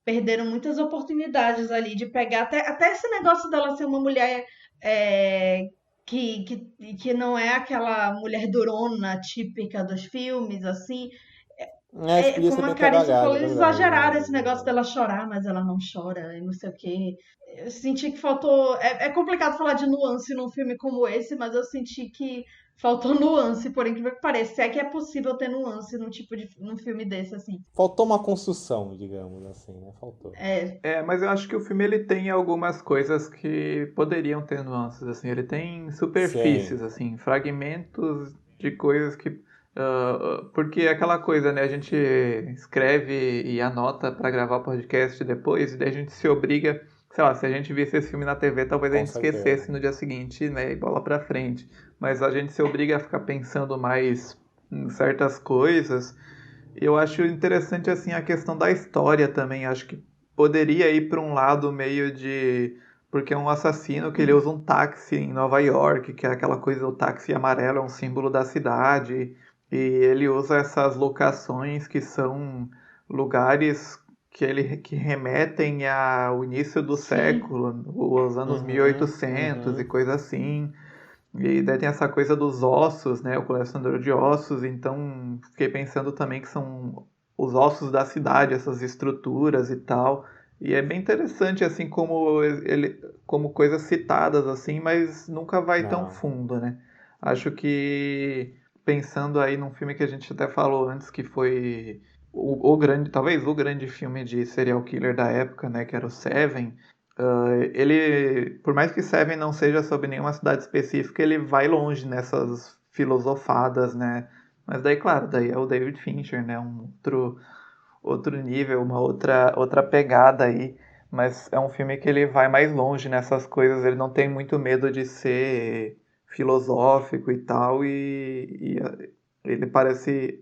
Perderam muitas oportunidades ali de pegar até esse negócio dela ser uma mulher que não é aquela mulher durona típica dos filmes, assim. Como a Carissa falou, eles exageraram esse negócio dela chorar, mas ela não chora e não sei o quê. Eu senti que faltou. É complicado falar de nuance num filme como esse, mas eu senti que faltou nuance, por incrível que pareça. Se é que é possível ter nuance num filme desse, assim. Faltou uma construção, digamos assim, né? Faltou. Mas eu acho que o filme ele tem algumas coisas que poderiam ter nuances, assim. Ele tem superfícies, assim, fragmentos de coisas que... porque é aquela coisa, né? A gente escreve e anota pra gravar o podcast depois, e daí a gente se obriga... Sei lá, se a gente visse esse filme na TV, talvez a gente esquecesse no dia seguinte, né? E bola pra frente. Mas a gente se obriga a ficar pensando mais em certas coisas. Eu acho interessante, assim, a questão da história também. Acho que poderia ir para um lado meio de porque é um assassino que ele usa um táxi em Nova York, que é aquela coisa, o táxi amarelo é um símbolo da cidade, e ele usa essas locações que são lugares que remetem ao início do século, os anos 1800 e coisa assim. E daí tem essa coisa dos ossos, né? O colecionador de ossos. Então fiquei pensando também que são os ossos da cidade, essas estruturas e tal. E é bem interessante, assim, como coisas citadas, assim, mas nunca vai tão fundo, né? Acho que, pensando aí num filme que a gente até falou antes, que foi talvez o grande filme de serial killer da época, né? Que era o Seven. Ele, por mais que Seven não seja sobre nenhuma cidade específica, ele vai longe nessas filosofadas, né? Mas daí, claro, daí é o David Fincher, né? Um outro nível, uma outra pegada aí, mas é um filme que ele vai mais longe nessas coisas, ele não tem muito medo de ser filosófico e tal, e ele parece...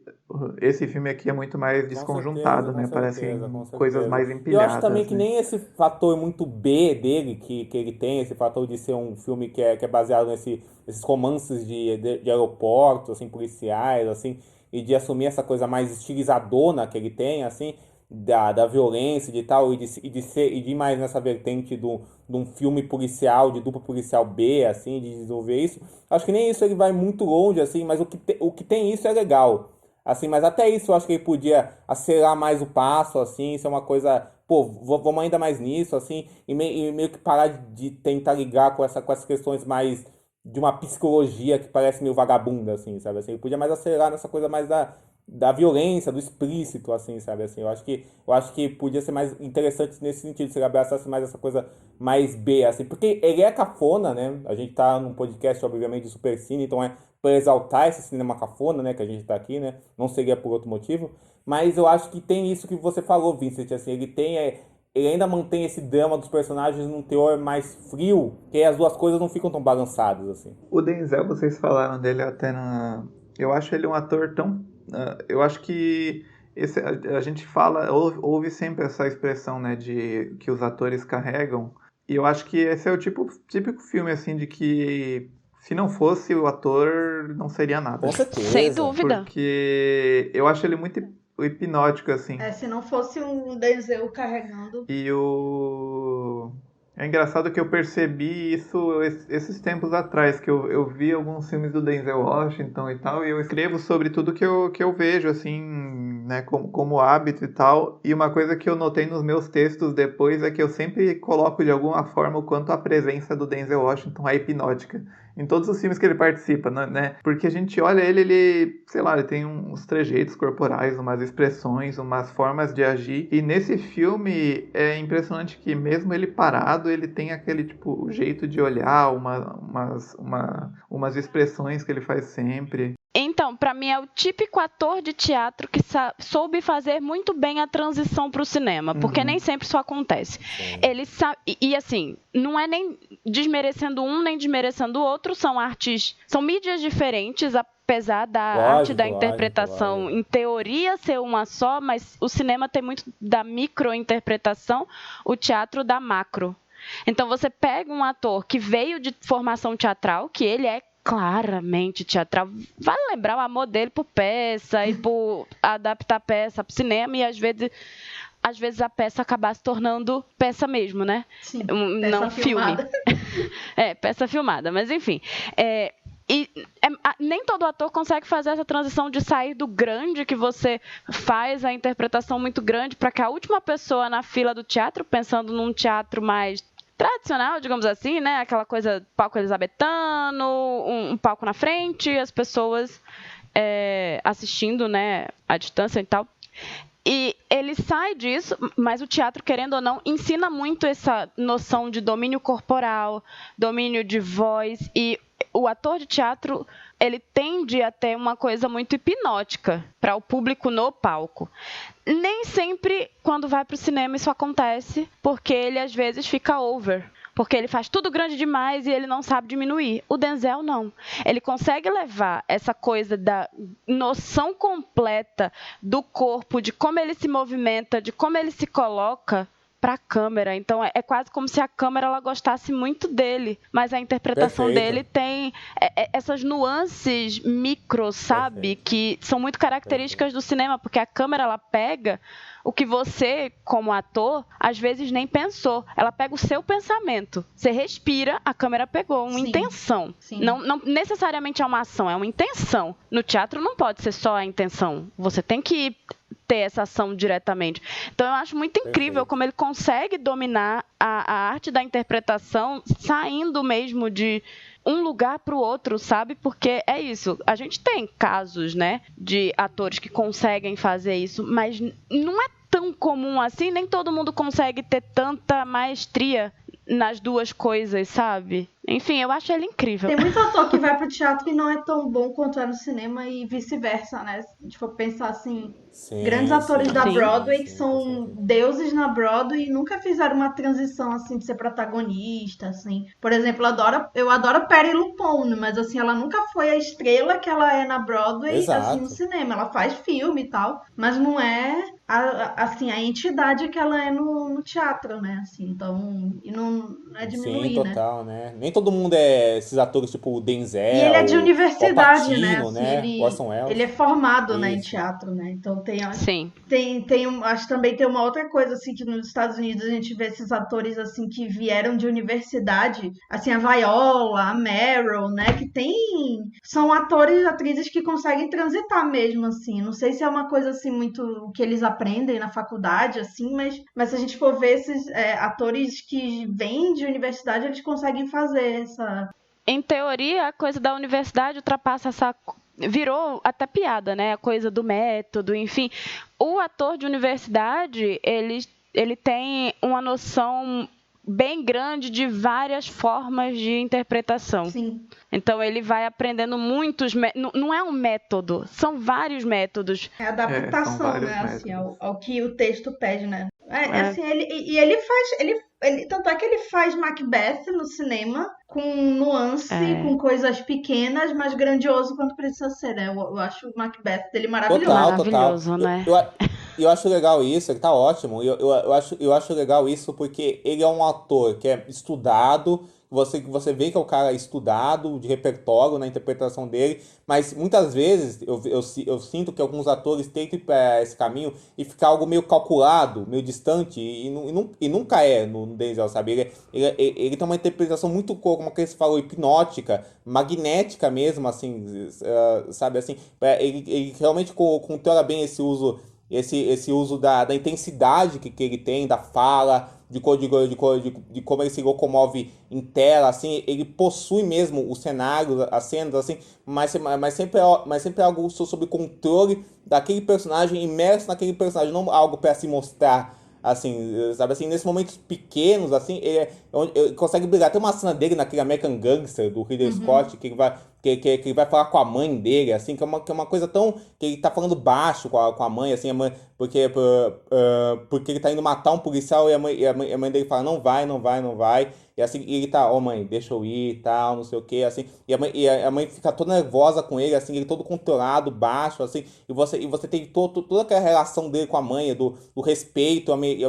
Esse filme aqui é muito mais desconjuntado, né? Parecem coisas mais empilhadas. Eu acho também que né? nem esse fator muito B dele que ele tem, esse fator de ser um filme que é baseado nesses romances de aeroportos, assim, policiais, assim, e de assumir essa coisa mais estilizadona que ele tem, assim, da violência e de tal, e de ir mais nessa vertente de um filme policial, de dupla policial B, assim, de desenvolver isso. Acho que nem isso ele vai muito longe, assim, mas o que tem isso é legal. Assim, mas até isso eu acho que ele podia acelerar mais o passo, assim, isso é uma coisa, pô, vamos ainda mais nisso, assim, e meio que parar de tentar ligar com essas questões mais de uma psicologia que parece meio vagabunda, assim, sabe? Assim, ele podia mais acelerar nessa coisa mais da violência, do explícito, assim, sabe? Assim, eu acho que podia ser mais interessante nesse sentido, se ele abraçasse mais essa coisa mais B, assim, porque ele é cafona, né? A gente tá num podcast, obviamente, de Supercine, então é para exaltar esse cinema cafona, né, que a gente tá aqui, né? Não seria por outro motivo, mas eu acho que tem isso que você falou, Vincent, assim, ele ainda mantém esse drama dos personagens num teor mais frio, que aí as duas coisas não ficam tão balançadas, assim. O Denzel, vocês falaram dele até eu acho ele um ator tão... eu acho que a gente ouve sempre essa expressão, né, de que os atores carregam, e eu acho que esse é o típico filme, assim, de que se não fosse o ator, não seria nada. Com certeza. Sem dúvida. Porque eu acho ele muito hipnótico, assim. Se não fosse um Denzel carregando. E é engraçado que eu percebi isso esses tempos atrás, que eu vi alguns filmes do Denzel Washington e tal, e eu escrevo sobre tudo que eu vejo, assim, né, como hábito e tal. E uma coisa que eu notei nos meus textos depois é que eu sempre coloco de alguma forma o quanto a presença do Denzel Washington é hipnótica. Em todos os filmes que ele participa, né? Porque a gente olha ele, sei lá, ele tem uns trejeitos corporais, umas expressões, umas formas de agir. E nesse filme é impressionante que mesmo ele parado, ele tem aquele tipo jeito de olhar, umas expressões que ele faz sempre. Então, pra mim é o típico ator de teatro que soube fazer muito bem a transição pro cinema, porque nem sempre isso acontece. Ele sabe, e assim, não é nem desmerecendo um nem desmerecendo o outro, são mídias diferentes, apesar da arte da interpretação, em teoria, ser uma só, mas o cinema tem muito da microinterpretação, o teatro da macro. Então você pega um ator que veio de formação teatral, que ele é claramente teatral, vale lembrar o amor dele por peça e por adaptar peça para o cinema, e às vezes a peça acabar se tornando peça mesmo, né? Sim, não filme. Peça filmada, mas enfim. Nem todo ator consegue fazer essa transição de sair do grande, que você faz a interpretação muito grande, para que a última pessoa na fila do teatro, pensando num teatro mais tradicional, digamos assim, né? Aquela coisa, palco elizabetano, um palco na frente, as pessoas assistindo, né, à distância e tal. E ele sai disso, mas o teatro, querendo ou não, ensina muito essa noção de domínio corporal, domínio de voz, e o ator de teatro, ele tende a ter uma coisa muito hipnótica para o público no palco. Nem sempre, quando vai para o cinema, isso acontece, porque ele, às vezes, fica over. Porque ele faz tudo grande demais e ele não sabe diminuir. O Denzel, não. Ele consegue levar essa coisa da noção completa do corpo, de como ele se movimenta, de como ele se coloca, pra câmera. Então é quase como se a câmera ela gostasse muito dele, mas a interpretação dele tem essas nuances micro, sabe? Que são muito características do cinema, porque a câmera ela pega o que você, como ator, às vezes nem pensou. Ela pega o seu pensamento. Você respira, a câmera pegou uma intenção. Não necessariamente é uma ação, é uma intenção. No teatro não pode ser só a intenção. Você tem que ter essa ação diretamente. Então eu acho muito incrível como ele consegue dominar a arte da interpretação saindo mesmo de um lugar para o outro, sabe? Porque é isso. A gente tem casos, né, de atores que conseguem fazer isso, mas não é tão comum assim, nem todo mundo consegue ter tanta maestria nas duas coisas, sabe? Enfim, eu acho ele incrível. Tem muito ator que vai pro teatro e não é tão bom quanto é no cinema e vice-versa, né? Se a gente for pensar assim, grandes atores da Broadway que são deuses na Broadway e nunca fizeram uma transição assim de ser protagonista, assim. Por exemplo, eu adoro Patti LuPone, mas assim, ela nunca foi a estrela que ela é na Broadway, assim, no cinema. Ela faz filme e tal, mas não é a entidade que ela é no teatro, né? Assim, então, e não é diminuir, total, né? Nem todo mundo é esses atores tipo o Denzel. E ele é de universidade, Patino, né? Assim, né? ele é formado, né, em teatro, né? Então acho que também tem uma outra coisa, assim, que nos Estados Unidos a gente vê esses atores, assim, que vieram de universidade, assim, a Viola, a Meryl, né? Que são atores e atrizes que conseguem transitar mesmo, assim. Não sei se é uma coisa, assim, muito o que eles aprendem na faculdade, assim, mas se a gente for ver esses atores que vêm de universidade, eles conseguem fazer essa... Em teoria, a coisa da universidade ultrapassa essa... Virou até piada, né? A coisa do método, enfim. O ator de universidade, ele tem uma noção bem grande de várias formas de interpretação. Sim. Então ele vai aprendendo muitos... Não é um método, são vários métodos. É adaptação, né? Assim, ao que o texto pede, né? Assim, ele faz... Tanto é que ele faz Macbeth no cinema com nuance, com coisas pequenas, mas grandioso quanto precisa ser, né? Eu acho o Macbeth dele maravilhoso. Maravilhoso, né? Eu acho legal isso, ele tá ótimo. Eu acho legal isso porque ele é um ator que é estudado, você vê que é o cara estudado, de repertório na interpretação dele, mas muitas vezes eu sinto que alguns atores tentam ir para esse caminho e ficar algo meio calculado, meio distante, e nunca é no Denzel, sabe? Ele tem uma interpretação muito, como que você falou, hipnótica, magnética mesmo, assim, sabe? Assim, ele realmente controla bem esse uso da intensidade que ele tem, da fala, de como ele se locomove em tela, assim, ele possui mesmo o cenário, as cenas, assim, mas sempre é algo sobre controle daquele personagem, imerso naquele personagem, não algo para se mostrar, assim, sabe, assim, nesses momentos pequenos, assim, ele consegue brilhar. Tem uma cena dele naquele American Gangster, do Ridley Scott, que ele vai falar com a mãe dele, assim, que é uma coisa tão... que ele tá falando baixo com a mãe, assim, porque ele tá indo matar um policial e a mãe dele fala, não vai. E assim, ele tá, mãe, deixa eu ir e tal, não sei o que, assim. E a mãe fica toda nervosa com ele, assim, ele todo controlado, baixo, assim. E você tem toda aquela relação dele com a mãe, do respeito e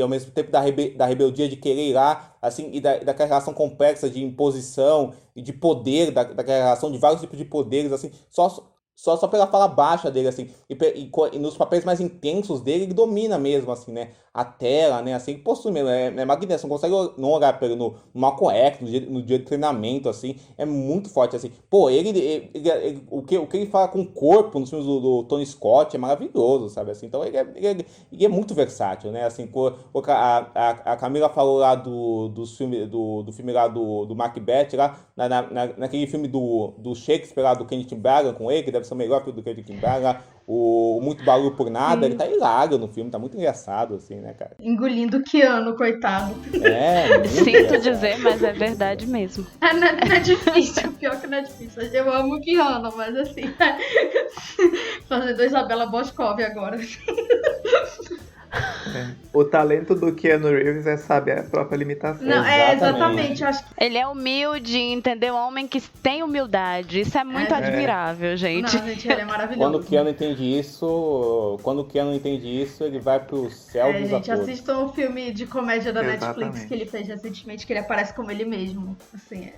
ao mesmo tempo da rebeldia de querer ir lá, assim, e daquela relação complexa de imposição e de poder, daquela relação de vários tipos de poderes, assim, só pela fala baixa dele, assim, e nos papéis mais intensos dele, ele domina mesmo, assim, né, a tela, né, assim, possui mesmo, é magnético, não consegue não olhar para ele no Malcolm X, no dia de treinamento, assim, é muito forte, assim, pô, o que ele fala com o corpo nos filmes do Tony Scott é maravilhoso, sabe, assim, então ele é muito versátil, né, assim, a Camila falou lá do filme lá do Macbeth, lá, naquele filme do Shakespeare lá, do Kenneth Branagh com ele, que deve ser o melhor filme do Kenneth Branagh, o Muito Barulho por Nada, ele tá hilário no filme, tá muito engraçado, assim, né, cara? Engolindo o Keanu, coitado. Sinto dizer, mas é verdade mesmo. Não é difícil, pior que não é difícil. Eu amo o Keanu, mas assim, fazer do Isabela Boscov agora. O talento do Keanu Reeves é saber a própria limitação. Não, exatamente. Eu acho que... Ele é humilde, entendeu? Homem que tem humildade. Isso é muito admirável, gente. Não, gente, ele é maravilhoso. Quando o Keanu entende isso, ele vai pro céu dos gente, atores. assistam o filme de comédia da Exatamente. Netflix que ele fez recentemente, que ele aparece como ele mesmo. Assim,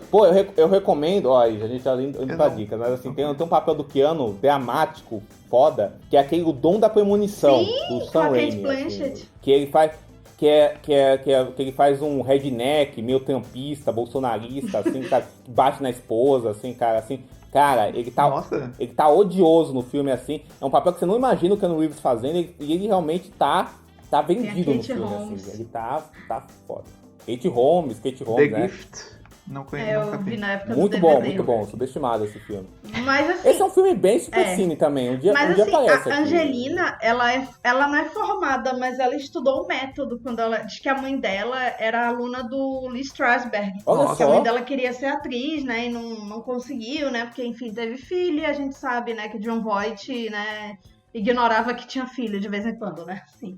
Pô, eu recomendo, ó, a gente tá indo pra dicas, mas assim, tem um papel do Keanu dramático, foda, que é aquele O Dom da Premonição, do com Sam a Kate Raimi, Blanchett. assim, que ele faz... Que ele faz um redneck, meio trampista, bolsonarista, assim, cara, que bate na esposa, assim, cara, assim. Cara, ele tá odioso no filme, assim. É um papel que você não imagina o Keanu Reeves fazendo, e ele realmente tá vendido no filme, assim. Ele tá foda. Kate Holmes, The né? Gift. Não conheço, Eu nunca vi vi. na época do Muito DVD. bom, subestimado esse filme. Mas assim, Esse é um filme bem super cine também, um dia aparece a aqui. Angelina, ela não é formada, mas ela estudou o método quando ela diz que a mãe dela era aluna do Lee Strasberg. Olha Que a só. mãe dela queria ser atriz, né, e não conseguiu, né, porque enfim, teve filho e a gente sabe, né, que John Voight, né, ignorava que tinha filho de vez em quando, né, assim,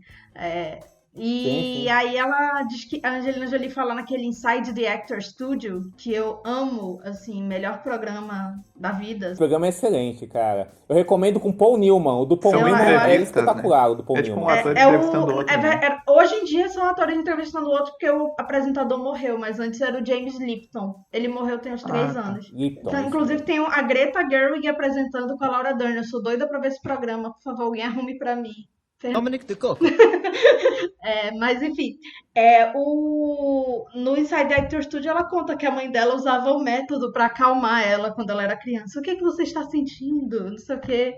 sim. Aí ela diz que a Angelina Jolie fala naquele Inside the Actor Studio, que eu amo, assim, melhor programa da vida. O programa é excelente, cara. Eu recomendo com Paul Newman. O do Paul São Newman é entrevistas, espetacular, o do Paul É tipo Newman. um ator entrevistando o outro. Hoje em dia são atores entrevistando o outro porque o apresentador morreu, mas antes era o James Lipton. Ele morreu tem uns 3 anos. Lipton, Então, inclusive tem a Greta Gerwig apresentando com a Laura Dern. Eu sou doida pra ver esse programa. Por favor, alguém arrume pra mim. Dominic de Coco. Mas enfim, no Inside Actor Studio ela conta que a mãe dela usava o método pra acalmar ela quando ela era criança. O que você está sentindo? Não sei o quê.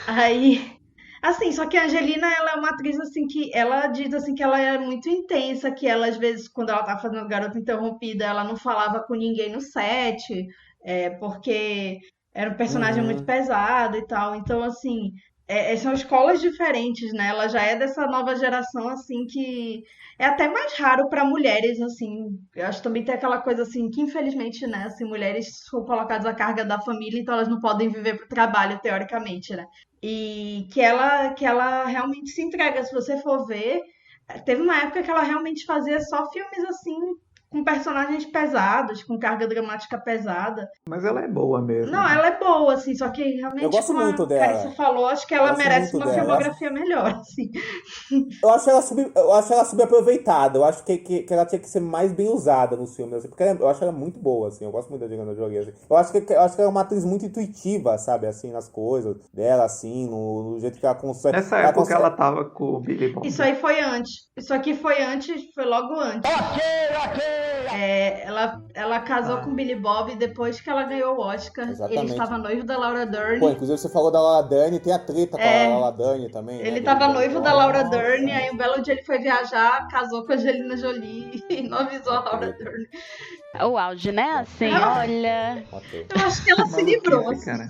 Aí, assim, só que a Angelina, ela é uma atriz assim que ela diz assim que ela é muito intensa, que ela às vezes quando ela tá fazendo Garota Interrompida, ela não falava com ninguém no set, porque era um personagem muito pesado e tal. Então, assim, são escolas diferentes, né? Ela já é dessa nova geração, assim, que é até mais raro para mulheres, assim. Eu acho que também tem aquela coisa, assim, que infelizmente, né? Assim, mulheres são colocadas à carga da família, então elas não podem viver pro trabalho, teoricamente, né? E que ela realmente se entrega. Se você for ver, teve uma época que ela realmente fazia só filmes, assim, com personagens pesados, com carga dramática pesada. Mas ela é boa mesmo. Não, ela é boa, assim, só que realmente, Eu gosto como muito a dela. Carissa falou, acho que ela merece uma dela. filmografia melhor, assim. Eu acho ela subaproveitada. Eu acho que ela tinha que ser mais bem usada nos filmes, assim, porque eu acho ela muito boa, assim. Eu gosto muito da Angelina Jolie, assim. Eu acho que ela é uma atriz muito intuitiva, sabe, assim, nas coisas dela, assim, no jeito que ela constrói. Nessa época ela tava com o Billy Bob. Isso aí foi antes. Isso aqui foi logo antes. Ok! Ela casou com Billy Bob depois que ela ganhou o Oscar. Exatamente. Ele estava noivo da Laura Dern. Pô, inclusive você falou da Laura Dern, tem a treta com a Laura Dern também. Ele né? estava noivo da Laura Dern, aí um belo dia ele foi viajar, casou com a Angelina Jolie e não avisou a Laura Dern. O auge, né? Assim, olha. Eu acho que ela se livrou. Cara.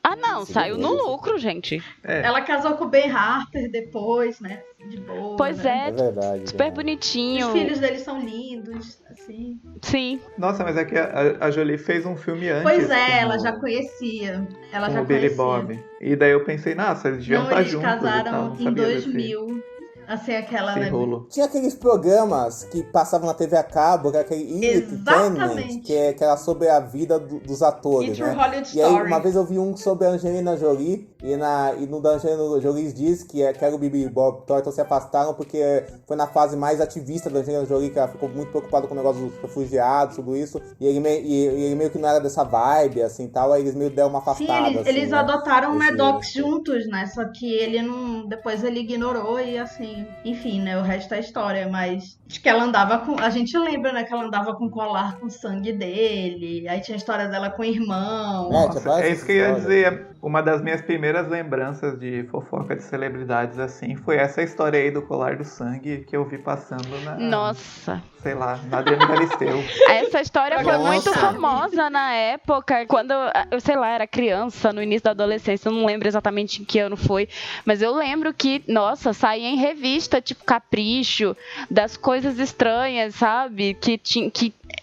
Ah, não, saiu no lucro, gente. Ela casou com o Ben Harper depois, né? De boa. Pois né? é, verdade, super bonitinho. Os filhos deles são lindos, assim. Sim. Nossa, mas é que a Jolie fez um filme antes. Pois é, com ela já conhecia. Ela com já o Billy conhecia. Bob. E daí eu pensei, nossa, eles deviam Não, estar eles juntos. casaram e tal. Não em sabia 2000. Assim, aquela, desse né? rolo. Tinha aqueles programas que passavam na TV a cabo, que era aquele Entertainment, que era sobre a vida dos atores, It's Your né? Hollywood E aí, Story. uma vez eu vi um sobre a Angelina Jolie, e no da Angelina Jolie diz que era o Billy Bob Thornton se afastaram porque foi na fase mais ativista da Angelina Jolie, que ela ficou muito preocupada com o negócio dos refugiados, tudo isso, e ele meio que não era dessa vibe, assim, tal, aí eles meio deram uma afastada. Sim, assim, eles né? adotaram o Maddox juntos, né? Só que ele não... Depois ele ignorou e assim... Enfim, né? O resto é história, mas... Acho que ela andava com... A gente lembra, né? Que ela andava com colar com sangue dele. Aí tinha a história dela com o irmão. Nossa, é isso que eu ia dizer. Uma das minhas primeiras lembranças de fofoca de celebridades, assim, foi essa história aí do colar do sangue que eu vi passando na... Nossa. Sei lá, na Adriana Galisteu. Essa história foi muito famosa na época, quando eu, sei lá, era criança, no início da adolescência, eu não lembro exatamente em que ano foi, mas eu lembro que, nossa, saía em revista, tipo Capricho, das coisas estranhas, sabe, que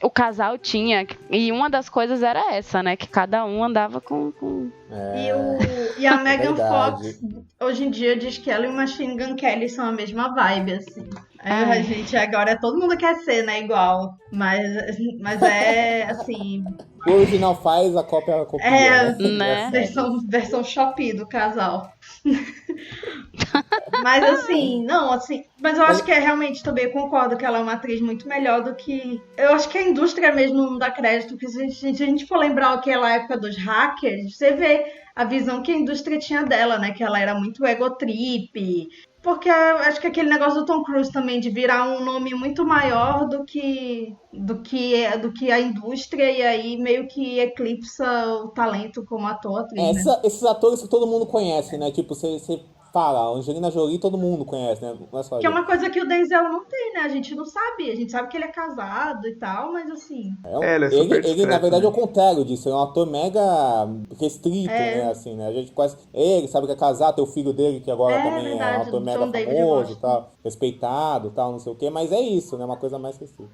o casal tinha, e uma das coisas era essa, né, que cada um andava com... E a Megan Fox, hoje em dia diz que ela e o Machine Gun Kelly são a mesma vibe, assim. A gente agora, todo mundo quer ser, né, igual. Mas é, assim... O original faz, a cópia copia. Né? Versão Shopee do casal. Mas assim, não, assim... Mas eu acho que realmente também concordo que ela é uma atriz muito melhor do que... Eu acho que a indústria mesmo não dá crédito, porque se a gente for lembrar aquela época dos hackers, você vê a visão que a indústria tinha dela, né? Que ela era muito egotrip. Porque acho que aquele negócio do Tom Cruise também, de virar um nome muito maior do que a indústria, e aí meio que eclipsa o talento como ator, atriz, né? Esses atores que todo mundo conhece, né? Tipo, você fala, Angelina Jolie todo mundo conhece, né? Não é só Que é uma coisa que o Denzel não tem, né? A gente não sabe. A gente sabe que ele é casado e tal, mas assim... ele é super ele, discreto, na verdade, né? é o contrário disso. Ele é um ator mega restrito, né? Assim, né? A gente conhece ele, sabe que é casado, tem o filho dele, que agora também verdade, é um ator mega John David famoso Washington. e tal, respeitado e tal, não sei o quê. Mas é isso, né? Uma coisa mais restrita.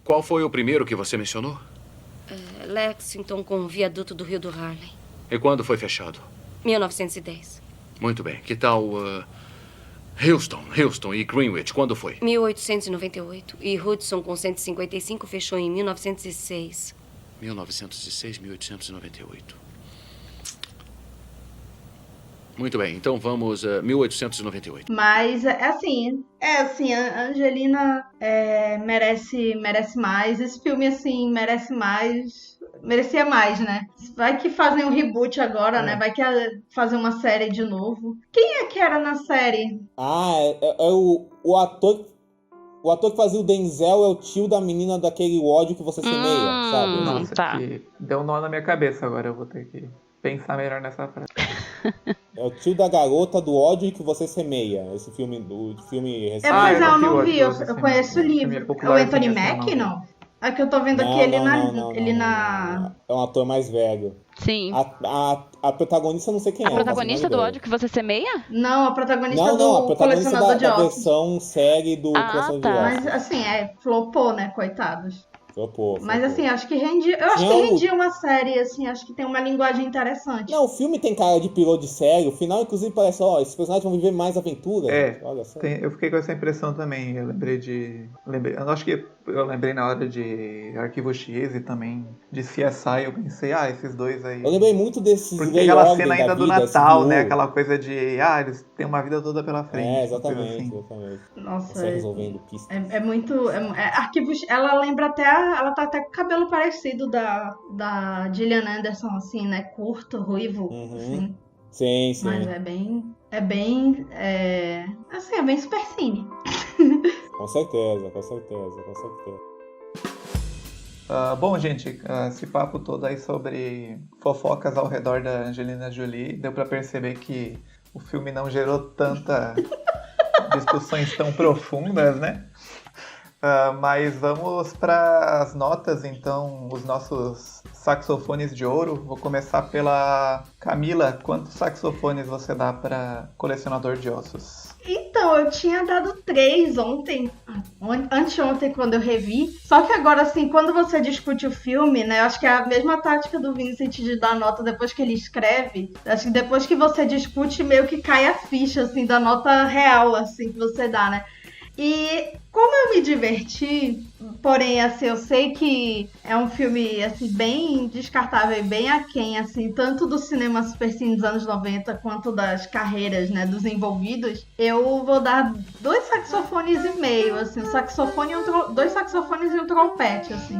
Qual foi o primeiro que você mencionou? Lexington com o viaduto do Rio do Harlem. E quando foi fechado? 1910. Muito bem. Que tal Houston e Greenwich? Quando foi? 1898. E Hudson com 155 fechou em 1906. 1906, 1898. Muito bem. Então vamos 1898. Mas, a Angelina merece mais. Esse filme, assim, merece mais. Merecia mais, né? Vai que fazem um reboot agora, né? Vai que fazer uma série de novo. Quem é que era na série? O ator... O ator que fazia o Denzel é o tio da menina daquele ódio que você semeia, sabe? Nossa, Tá. que deu um nó na minha cabeça agora. Eu vou ter que pensar melhor nessa frase. É o tio da garota do ódio que você semeia. Esse filme, o filme recente. Pois eu eu não vi. Eu assim, conheço o filme livro. É o popularzinho, Anthony assim, Mack, não. não? É que eu tô vendo aqui Não. É um ator mais velho. Sim. A protagonista eu não sei quem A é. protagonista do ódio que você semeia? Não, a protagonista Não, a do protagonista Colecionador de da Ossos. versão série do Colecionador de tá. Ossos. Mas, assim, flopou, né? Coitados. Flopou. Mas, assim, acho que rendia uma série, assim, acho que tem uma linguagem interessante. Não, o filme tem cara de piloto de série. O final, inclusive, parece, esses personagens vão viver mais aventuras. Olha só. Eu fiquei com essa impressão também. Eu eu acho que eu lembrei na hora de Arquivo X e também de CSI. Eu pensei, esses dois aí. Eu lembrei muito desses Porque aquela cena ainda do Natal, né? Aquela coisa de, eles têm uma vida toda pela frente. Exatamente. Nossa, Você resolvendo pistas. é muito... Arquivos, ela lembra até... Ela tá até com o cabelo parecido da Gillian Anderson, assim, né? Curto, ruivo, assim. Sim. Mas é bem super cine. Com certeza. Bom, gente, esse papo todo aí sobre fofocas ao redor da Angelina Jolie, deu pra perceber que o filme não gerou tanta discussões tão profundas, né? Mas vamos para as notas, então, os nossos saxofones de ouro. Vou começar pela Camila. Quantos saxofones você dá para Colecionador de Ossos? Então, eu tinha dado 3 ontem, anteontem, quando eu revi. Só que agora, assim, quando você discute o filme, né? Eu acho que é a mesma tática do Vincent de dar nota depois que ele escreve. Acho que depois que você discute, meio que cai a ficha, assim, da nota real, assim, que você dá, né? E como eu me diverti, porém, assim, eu sei que é um filme, assim, bem descartável e bem aquém, assim, tanto do cinema supercine dos anos 90 quanto das carreiras, né, dos envolvidos, eu vou dar 2 saxofones e meio, assim, um saxofone e 2 saxofones e um trompete, assim.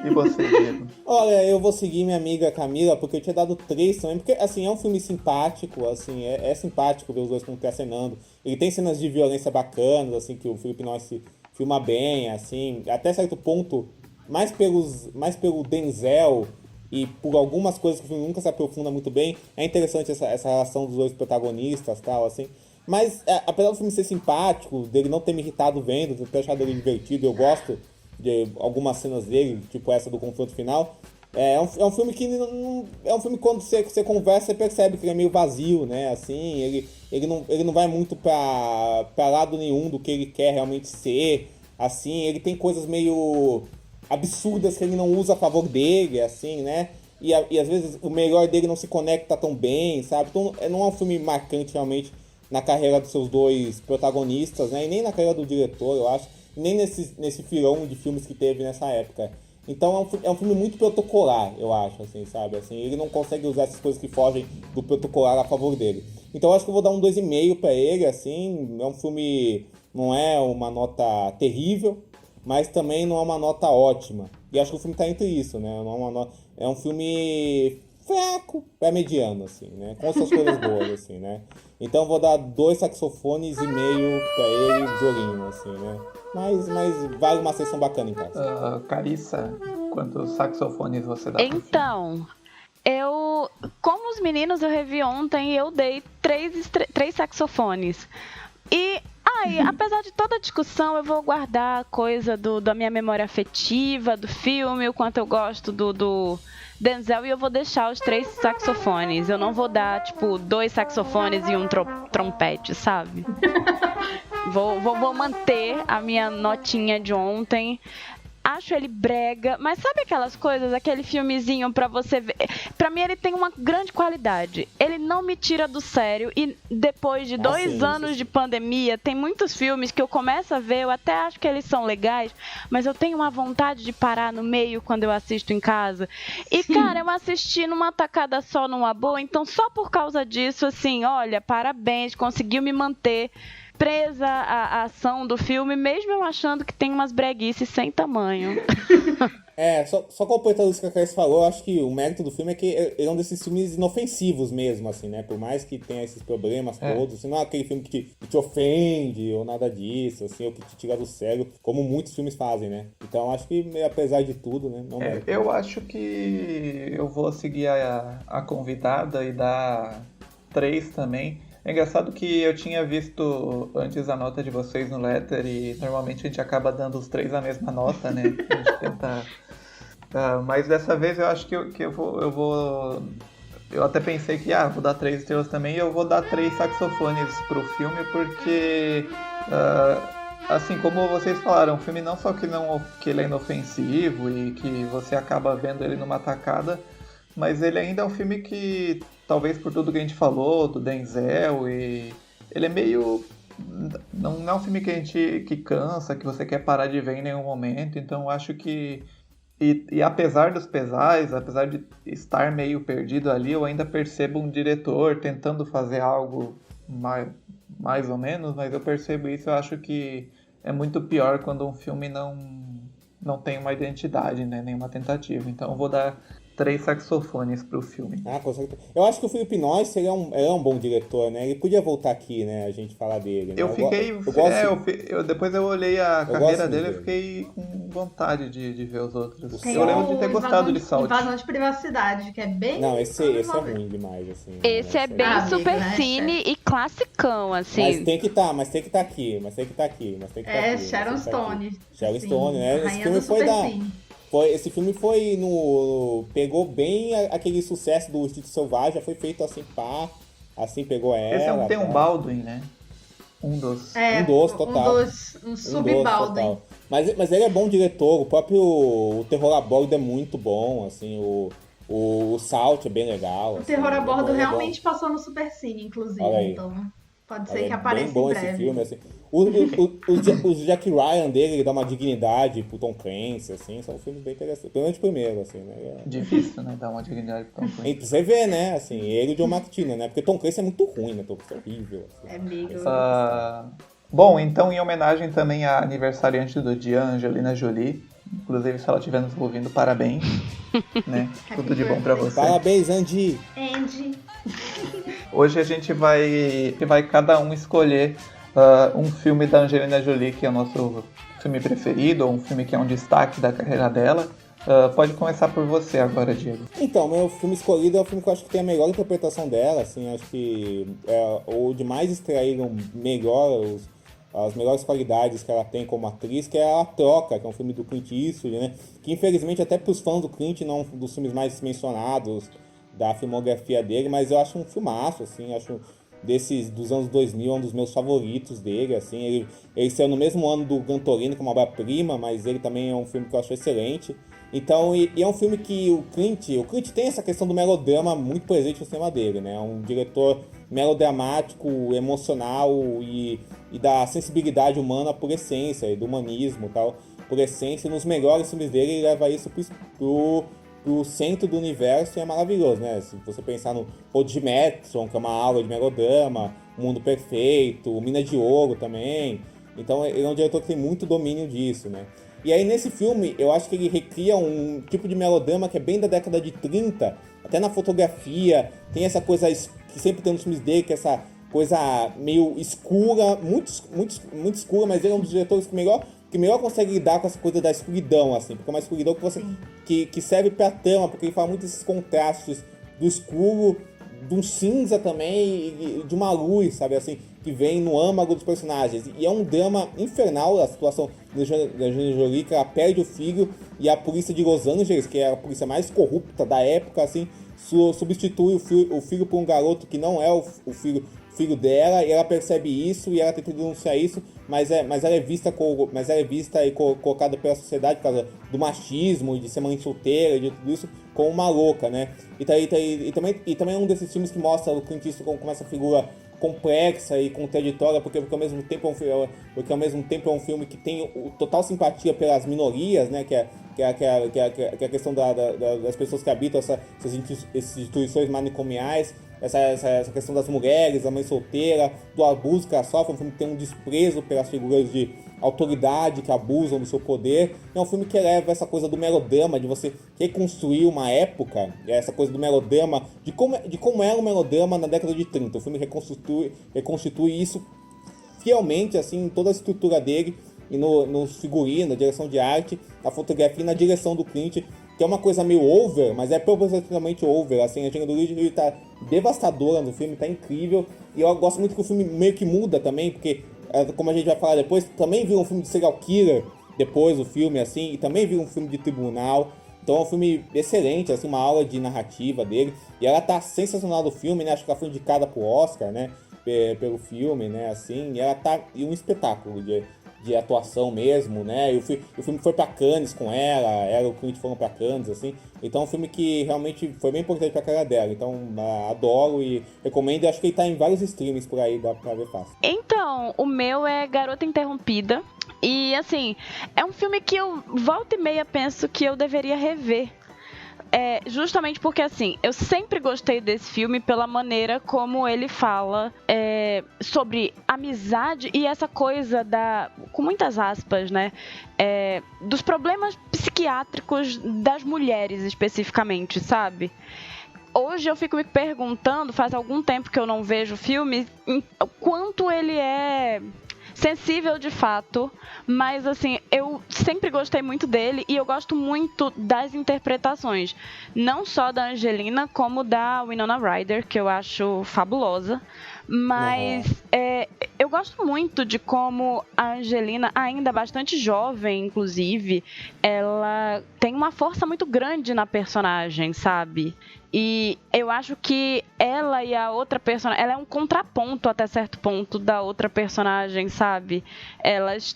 E você, Diego? Olha, eu vou seguir minha amiga Camila, porque eu tinha dado 3 também, porque, assim, é um filme simpático, assim, é simpático ver os dois contracenando. Ele tem cenas de violência bacanas, assim, que o Felipe Noyce filma bem, assim, até certo ponto, mais pelo Denzel e por algumas coisas que o filme nunca se aprofunda muito bem. É interessante essa relação dos dois protagonistas, tal, assim. Mas, apesar do filme ser simpático, dele não ter me irritado vendo, ter achado ele divertido, eu gosto de algumas cenas dele, tipo essa do confronto final. É um filme que não, é um filme que quando você conversa, você percebe que ele é meio vazio, né? Assim, ele não vai muito pra lado nenhum do que ele quer realmente ser. Assim, ele tem coisas meio absurdas que ele não usa a favor dele, assim, né? E às vezes o melhor dele não se conecta tão bem, sabe? Então não é um filme marcante realmente na carreira dos seus dois protagonistas, né? E nem na carreira do diretor, eu acho, nem nesse filão de filmes que teve nessa época. Então é um filme muito protocolar, eu acho, assim, sabe? Assim, ele não consegue usar essas coisas que fogem do protocolar a favor dele. Então eu acho que eu vou dar um 2,5 pra ele, assim. É um filme, não é uma nota terrível, mas também não é uma nota ótima. E acho que o filme tá entre isso, né? Não é um filme fraco, é mediano, assim, né? Com suas coisas boas, assim, né? Então eu vou dar 2 saxofones e meio pra ele, violinho, assim, né? Mas vale uma sessão bacana em casa. Carissa, quantos saxofones você dá? Então, como os meninos eu revi ontem, eu dei 3 saxofones. E apesar de toda a discussão, eu vou guardar a coisa da minha memória afetiva, do filme, o quanto eu gosto do Denzel, e eu vou deixar os 3 saxofones. Eu não vou dar, 2 saxofones e um trompete, sabe? Vou manter a minha notinha de ontem. Acho ele brega, mas sabe aquelas coisas, aquele filmezinho pra você ver? Pra mim ele tem uma grande qualidade. Ele não me tira do sério e depois de 2 anos de pandemia, tem muitos filmes que eu começo a ver, eu até acho que eles são legais, mas eu tenho uma vontade de parar no meio quando eu assisto em casa. E, cara, eu assisti numa tacada só, numa boa, então só por causa disso, assim, olha, parabéns, conseguiu me manter presa à ação do filme, mesmo eu achando que tem umas breguices sem tamanho. Só completando isso que a Cris falou, eu acho que o mérito do filme é que ele é um desses filmes inofensivos mesmo, assim, né? Por mais que tenha esses problemas todos, assim, não é aquele filme que te ofende ou nada disso, assim, ou que te tira do sério, como muitos filmes fazem, né? Então acho que, apesar de tudo, né? Eu acho que eu vou seguir a convidada e dar 3 também. É engraçado que eu tinha visto antes a nota de vocês no Letter e normalmente a gente acaba dando os 3 a mesma nota, né? A gente tenta... mas dessa vez eu acho que eu vou... Eu até pensei que vou dar 3 estrelas também e eu vou dar 3 saxofones pro filme porque... assim como vocês falaram, o filme não só que ele é inofensivo e que você acaba vendo ele numa tacada, mas ele ainda é um filme que, talvez por tudo que a gente falou, do Denzel, e ele é meio... Não é um filme que cansa, que você quer parar de ver em nenhum momento, então eu acho que... E apesar dos pesares, apesar de estar meio perdido ali, eu ainda percebo um diretor tentando fazer algo mais ou menos, mas eu percebo isso, eu acho que é muito pior quando um filme não tem uma identidade, né, nenhuma tentativa. Então eu vou dar 3 saxofones pro filme. Com certeza. Eu acho que o Felipe Noyce é um bom diretor, né? Ele podia voltar aqui, né? A gente falar dele. Né? Depois eu olhei a carreira dele e fiquei com vontade de ver os outros. Eu lembro de ter gostado de Salt. Invasão de Privacidade, que é bem... Não, esse é ruim demais, assim. Esse é bem supercine e classicão, assim. Mas tem que estar aqui. Sharon Stone. Sharon Stone, né? Esse filme foi pegou bem aquele sucesso do Instinto Selvagem, já foi feito assim, assim, pegou ela. Esse tem um Baldwin, né? Um dos, total. Um sub-Baldwin. Mas ele é bom diretor, o Terror a Bordo é muito bom, assim, o Salt é bem legal. O Terror a Bordo realmente passou no Supercine, inclusive, então pode ser que apareça em breve. Esse filme, assim. O Jack Ryan dele, ele dá uma dignidade pro Tom Clancy, assim, são filmes bem interessantes. Pelo menos o primeiro, assim, né? Difícil, né? Dar uma dignidade pro Tom Clancy. E você vê, né? Assim, ele e o John McTiernan, né? Porque Tom Clancy é muito ruim, né? Tom Clancy é horrível. Assim. É meio... Bom, então, em homenagem também à aniversariante do dia, Angelina Jolie. Inclusive, se ela estiver nos ouvindo, parabéns. Né? Tudo de bom pra você. Parabéns, Andy. Hoje a gente vai cada um escolher um filme da Angelina Jolie, que é o nosso filme preferido, ou um filme que é um destaque da carreira dela. Pode começar por você agora, Diego. Então, meu filme escolhido é o filme que eu acho que tem a melhor interpretação dela, assim, acho que o demais extraíram melhor as melhores qualidades que ela tem como atriz, que é A Troca, que é um filme do Clint Eastwood, né? Que infelizmente até pros fãs do Clint não é um dos filmes mais mencionados da filmografia dele, mas eu acho um filmaço, assim, acho dos anos 2000, um dos meus favoritos dele, assim, ele saiu no mesmo ano do Gran Torino, que é uma obra-prima, mas ele também é um filme que eu acho excelente. Então, e é um filme que o Clint tem essa questão do melodrama muito presente no cinema dele, né? É um diretor melodramático, emocional e da sensibilidade humana por essência, e do humanismo e tal, por essência. Nos melhores filmes dele, ele leva isso pro centro do universo e é maravilhoso, né? Se você pensar no Road de Madison, que é uma aula de melodrama, Mundo Perfeito, Mina de Ouro também. Então ele é um diretor que tem muito domínio disso, né? E aí nesse filme, eu acho que ele recria um tipo de melodrama que é bem da década de 30, até na fotografia, tem essa coisa que sempre tem nos filmes dele, que é essa coisa meio escura, muito escura, mas ele é um dos diretores que melhor consegue lidar com essa coisa da escuridão, assim, porque é uma escuridão que serve pra trama, porque ele fala muito desses contrastes do escuro, de um cinza também e de uma luz, sabe, assim, que vem no âmago dos personagens. E é um drama infernal a situação da Angelina Jolie, que ela perde o filho e a polícia de Los Angeles, que é a polícia mais corrupta da época, assim, substitui o filho por um garoto que não é o filho dela, e ela percebe isso e ela tenta denunciar isso, mas ela é vista e colocada pela sociedade por causa do machismo e de ser mãe solteira e de tudo isso como uma louca, né? E também é um desses filmes que mostra o Clint Eastwood como essa figura complexa e contraditória, porque ao mesmo tempo é um filme que tem total simpatia pelas minorias, né? Que é a questão das pessoas que habitam essas instituições manicomiais, essa questão das mulheres, da mãe solteira, do abuso que ela sofre. É um filme que tem um desprezo pelas figuras de autoridade que abusam do seu poder. É um filme que eleva essa coisa do melodrama, de você reconstruir uma época, essa coisa do melodrama, de como era o melodrama na década de 30. O filme reconstitui isso fielmente, assim, em toda a estrutura dele, e no figurino, na direção de arte, na fotografia e na direção do Clint, que é uma coisa meio over, mas é propositalmente over, assim. A Angelina Jolie tá devastadora no filme, tá incrível, e eu gosto muito que o filme meio que muda também, porque, como a gente vai falar depois, também vira um filme de serial killer depois do filme, assim, e também vira um filme de tribunal. Então é um filme excelente, assim, uma aula de narrativa dele, e ela tá sensacional do filme, né? Acho que ela foi indicada pro Oscar, né, pelo filme, né, assim, e ela tá um espetáculo de atuação mesmo, né? E o filme foi pra Cannes com ela e o Clint foram pra Cannes, assim. Então é um filme que realmente foi bem importante pra carreira dela. Então adoro e recomendo. Acho que ele tá em vários streamings por aí, dá pra ver fácil. Então, o meu é Garota Interrompida. E, assim, é um filme que eu volta e meia penso que eu deveria rever. Justamente porque, assim, eu sempre gostei desse filme pela maneira como ele fala sobre amizade e essa coisa com muitas aspas, né, dos problemas psiquiátricos das mulheres especificamente, sabe? Hoje eu fico me perguntando, faz algum tempo que eu não vejo o filme, o quanto ele é sensível de fato, mas assim, eu sempre gostei muito dele e eu gosto muito das interpretações, não só da Angelina, como da Winona Ryder, que eu acho fabulosa, mas eu gosto muito de como a Angelina, ainda bastante jovem, inclusive, ela tem uma força muito grande na personagem, sabe? E eu acho que ela e a outra personagem, ela é um contraponto até certo ponto da outra personagem, sabe? Elas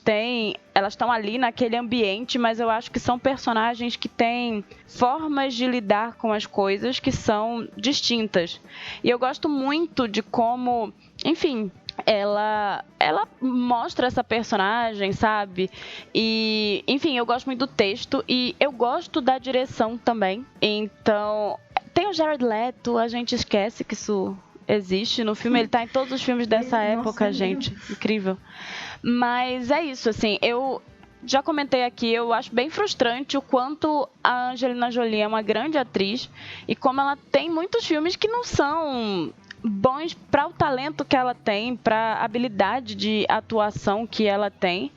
estão ali naquele ambiente, mas eu acho que são personagens que têm formas de lidar com as coisas que são distintas. E eu gosto muito de como, enfim, ela mostra essa personagem, sabe? E, enfim, eu gosto muito do texto e eu gosto da direção também. Então, tem o Jared Leto, a gente esquece que isso existe no filme. Ele tá em todos os filmes dessa época, gente. Incrível. Mas é isso, assim, eu já comentei aqui, eu acho bem frustrante o quanto a Angelina Jolie é uma grande atriz e como ela tem muitos filmes que não são bons para o talento que ela tem, para a habilidade de atuação que ela tem.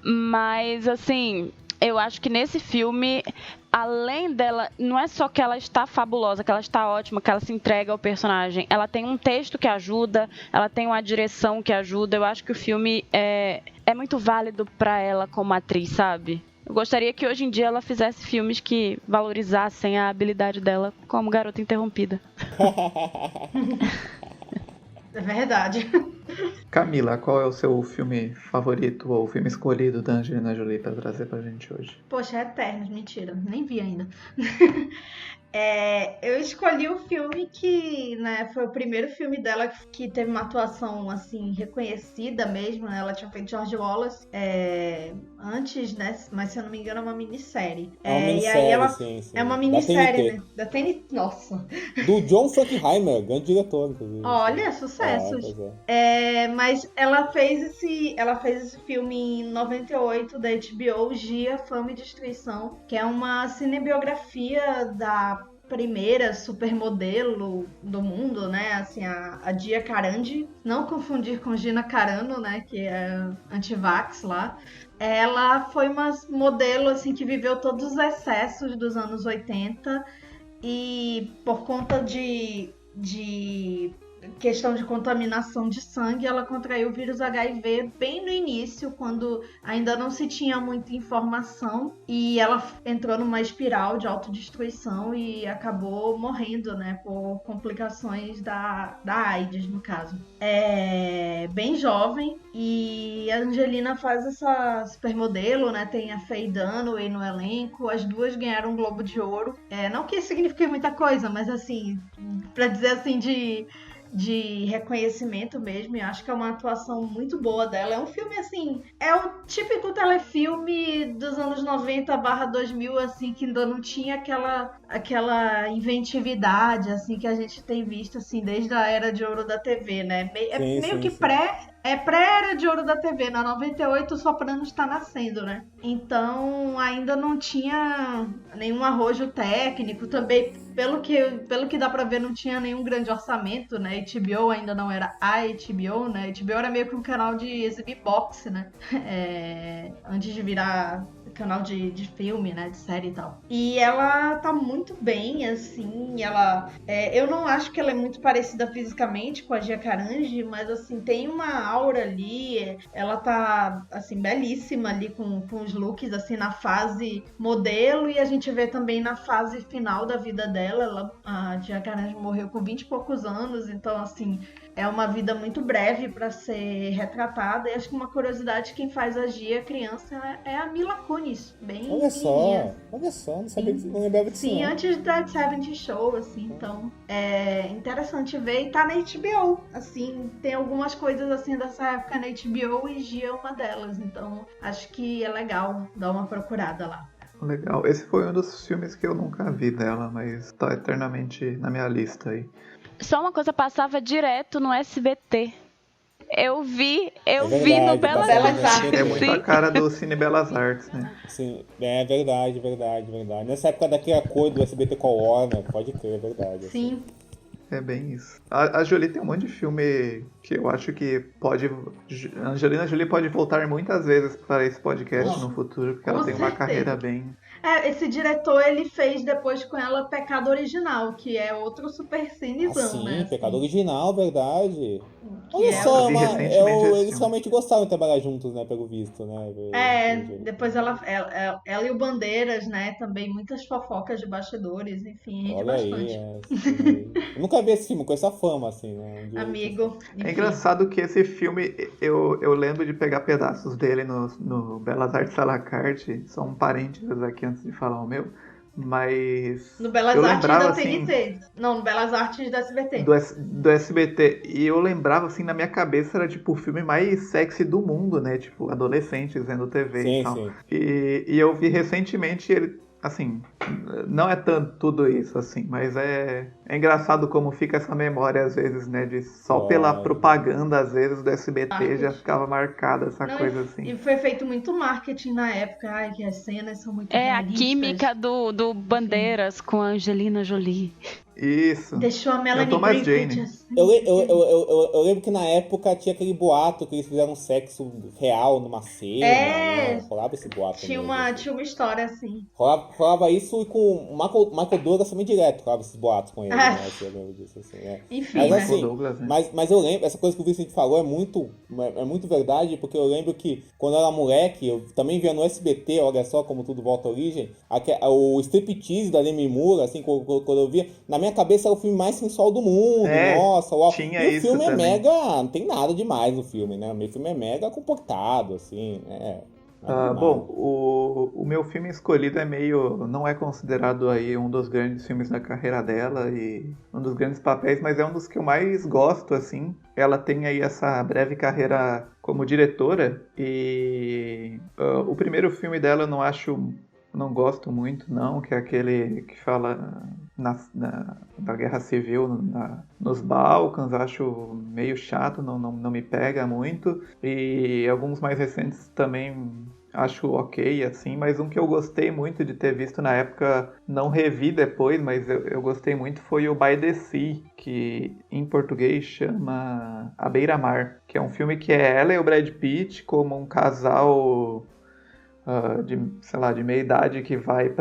Mas, assim, eu acho que nesse filme, além dela, não é só que ela está fabulosa, que ela está ótima, que ela se entrega ao personagem. Ela tem um texto que ajuda, ela tem uma direção que ajuda. Eu acho que o filme é muito válido para ela como atriz, sabe? Eu gostaria que hoje em dia ela fizesse filmes que valorizassem a habilidade dela como Garota Interrompida. É verdade. Camila, qual é o seu filme favorito ou filme escolhido da Angelina Jolie pra trazer pra gente hoje? Poxa, é Eternos, mentira, nem vi ainda. Eu escolhi o filme que, né, foi o primeiro filme dela que teve uma atuação, assim, reconhecida mesmo, né? Ela tinha feito George Wallace antes, né? Mas, se eu não me engano, é uma minissérie. É uma minissérie, e aí ela sim. é uma Da minissérie, TNT. né? Da TNT. Nossa. Do John Frankenheimer, grande diretor, inclusive. Olha, sucessos. Pois é. Mas ela fez esse filme em 98 da HBO, Gia, Fama e Destruição, que é uma cinebiografia da primeira supermodelo do mundo, né? Assim, a Gia Carandi. Não confundir com Gina Carano, né? Que é anti-vax lá. Ela foi uma modelo, assim, que viveu todos os excessos dos anos 80 e por conta de questão de contaminação de sangue, ela contraiu o vírus HIV bem no início, quando ainda não se tinha muita informação, e ela entrou numa espiral de autodestruição e acabou morrendo, né, por complicações da AIDS, no caso. Bem jovem, e a Angelina faz essa supermodelo, né, tem a Faye Dunaway no elenco, as duas ganharam um Globo de Ouro. Não que isso signifique muita coisa, mas assim, pra dizer assim, de reconhecimento mesmo, e acho que é uma atuação muito boa dela. É um filme, assim, é o típico telefilme dos anos 90/2000, assim, que ainda não tinha aquela inventividade, assim, que a gente tem visto, assim, desde a Era de Ouro da TV, né? Pré-Era de Ouro da TV, na 98 o Sopranos tá nascendo, né? Então ainda não tinha nenhum arrojo técnico, também pelo que dá pra ver não tinha nenhum grande orçamento, né? HBO ainda não era a HBO, né? HBO era meio que um canal de exibir boxe, né? Antes de virar canal de filme, né, de série e tal. E ela tá muito bem, assim, eu não acho que ela é muito parecida fisicamente com a Gia Carandi, mas, assim, tem uma aura ali, ela tá, assim, belíssima ali com os looks, assim, na fase modelo, e a gente vê também na fase final da vida dela, a Gia Carandi morreu com 20 e poucos anos, então, assim, é uma vida muito breve para ser retratada. E acho que uma curiosidade, quem faz a Gia criança é a Mila Kunis. Bem olha só, não sabia disso, não lembrava disso. Sim, antes da 70 Show, assim, então é interessante ver. E tá na HBO, assim, tem algumas coisas assim dessa época na HBO e Gia é uma delas. Então acho que é legal dar uma procurada lá. Legal, esse foi um dos filmes que eu nunca vi dela, mas tá eternamente na minha lista aí. Só uma coisa, passava direto no SBT. Eu vi verdade, no Belas Artes. É muito a cara do Cine Belas Artes, né? Sim, é verdade. Nessa época daquele acordo do SBT com a Warner, pode crer, é verdade. Sim. É bem isso. A Jolie tem um monte de filme que eu acho que pode... A Angelina Jolie pode voltar muitas vezes para esse podcast no futuro, porque ela tem uma carreira bem... Esse diretor, ele fez depois com ela Pecado Original, que é outro super cinezão, né? Sim, Pecado Original, verdade. Que Olha só, eles filme. realmente gostaram de trabalhar juntos, né, pelo visto, né? Depois ela e o Bandeiras, né, também muitas fofocas de bastidores, enfim, rende bastante. Eu nunca vi esse filme com essa fama, assim, né? Amigo. É engraçado que esse filme, eu lembro de pegar pedaços dele no Belas Artes à la carte, só um parênteses aqui antes de falar o meu, mas... No Belas Artes da TNT. Não, no Belas Artes da SBT. Do SBT. E eu lembrava, assim, na minha cabeça era, tipo, o filme mais sexy do mundo, né? Tipo, adolescentes vendo TV e tal. Sim. E eu vi recentemente ele... Assim, não é tanto tudo isso, assim, mas é engraçado como fica essa memória, às vezes, né, de só pela propaganda, às vezes, do SBT já ficava marcada essa coisa, assim. E foi feito muito marketing na época, ai, que as cenas são muito realistas. A química do Bandeiras com a Angelina Jolie. Isso. Deixou a Melanie Thomas Griffith Jane. assim. Eu lembro que na época tinha aquele boato que eles fizeram sexo real numa cena, né? Rolava esse boato. Tinha uma história assim. Rolava isso e com o Michael Douglas também direto, rolava esses boatos com ele, né? Eu lembro disso, assim, né? Enfim, mas, né? assim, Douglas, né? mas eu lembro, essa coisa que o Vicente falou é muito verdade, porque eu lembro que quando eu era moleque, eu também via no SBT, olha só como tudo volta à origem, o striptease da Demi Moore, assim, quando eu via, na minha cabeça é o filme mais sensual do mundo, nossa, uau. Tinha e o isso filme também. é mega, não tem nada demais no filme, né? O filme é mega comportado, assim, né? Bom, o meu filme escolhido não é considerado aí um dos grandes filmes da carreira dela e um dos grandes papéis, mas é um dos que eu mais gosto, assim. Ela tem aí essa breve carreira como diretora e o primeiro filme dela eu não gosto muito, não, que é aquele que fala da Guerra Civil nos Balcãs, acho meio chato, não me pega muito. E alguns mais recentes também acho ok, assim, mas um que eu gostei muito de ter visto na época, não revi depois, mas eu gostei muito, foi o By the Sea, que em português chama A Beira-Mar, que é um filme que é ela e o Brad Pitt como um casal de meia idade que vai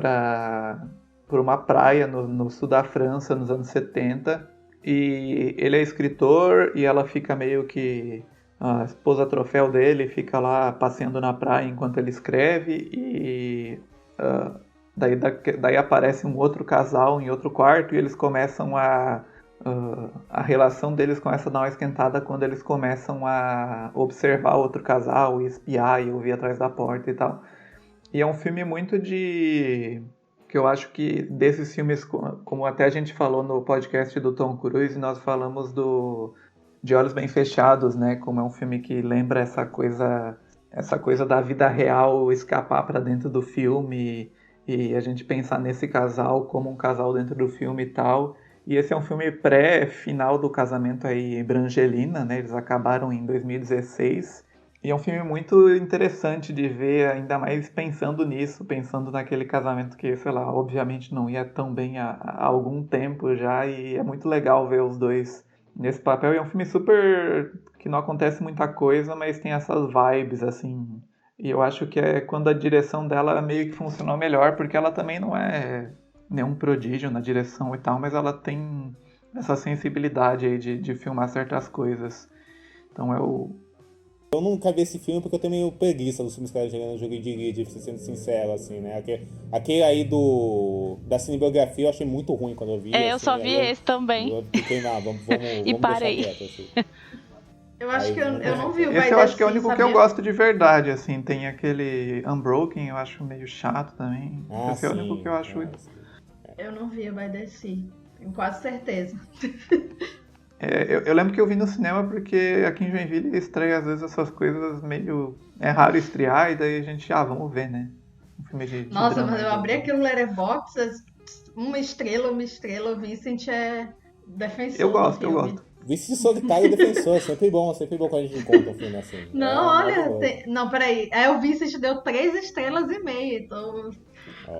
por uma praia no sul da França nos anos 70, e ele é escritor e ela fica meio que a esposa troféu dele, fica lá passeando na praia enquanto ele escreve, e daí aparece um outro casal em outro quarto e eles começam a relação deles começa a dar uma esquentada quando eles começam a observar outro casal e espiar e ouvir atrás da porta e tal. E é um filme muito que eu acho que desses filmes, como até a gente falou no podcast do Tom Cruise, nós falamos de Olhos Bem Fechados, né? Como é um filme que lembra essa coisa da vida real escapar para dentro do filme e a gente pensar nesse casal como um casal dentro do filme e tal. E esse é um filme pré-final do casamento aí Brangelina, né? Eles acabaram em 2016. E é um filme muito interessante de ver, ainda mais pensando nisso, pensando naquele casamento que, sei lá, obviamente não ia tão bem há algum tempo já, e é muito legal ver os dois nesse papel. E é um filme super... que não acontece muita coisa, mas tem essas vibes, assim. E eu acho que é quando a direção dela meio que funcionou melhor, porque ela também não é nenhum prodígio na direção e tal, mas ela tem essa sensibilidade aí de filmar certas coisas. Então Eu nunca vi esse filme porque eu tenho meio preguiça dos filmes que a Angelina Jolie dirige, sendo sincero, assim, né? Aquele aí da cinebiografia eu achei muito ruim quando eu vi. Eu só vi esse também. Eu fiquei, vamos e parei. Quieto, assim. Eu acho que eu não vi o Esse eu acho que é o único que eu gosto de verdade, assim. Tem aquele Unbroken, eu acho meio chato também. Esse é o único que eu acho... Eu não vi o By the Sea, tenho quase certeza. Eu lembro que eu vi no cinema porque aqui em Joinville estreia às vezes essas coisas meio... É raro estrear e daí a gente, vamos ver, né? Um filme de Nossa, drama, mas eu abri aqui no Letterboxd, uma estrela, o Vincent é defensor. Eu gosto. Vice Solitário e Defensor, sempre bom quando a gente encontra um filme assim. Não, olha, não, peraí, o Vincent deu 3,5 estrelas, então...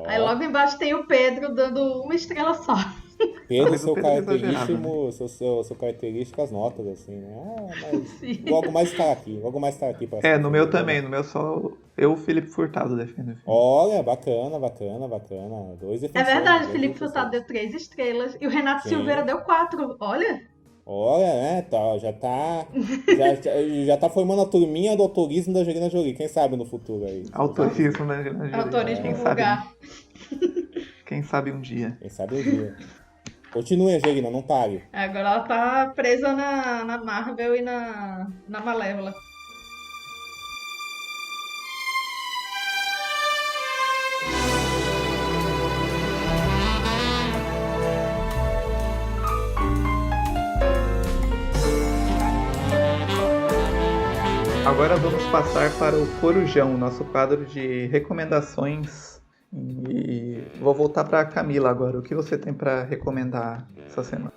Aí logo embaixo tem o Pedro dando 1 estrela só. Pedro, seu características notas, assim, né? Mas logo mais estar aqui. Pra no meu também, no meu só eu, o Felipe Furtado, defendo o filme. Olha, bacana. 2 defensores. É verdade, o Felipe Furtado deu 3 estrelas e o Renato Silveira deu 4, olha. Olha, né, já tá formando a turminha do autorismo da Angelina Jolie, quem sabe no futuro aí. Autorismo da Angelina Jolie. Autorismo vulgar. Quem sabe um dia. Continue, Angelina, não pare. Agora ela tá presa na Marvel e na Malévola. Agora vamos passar para o Corujão, nosso quadro de recomendações. E vou voltar para a Camila agora. O que você tem para recomendar essa semana?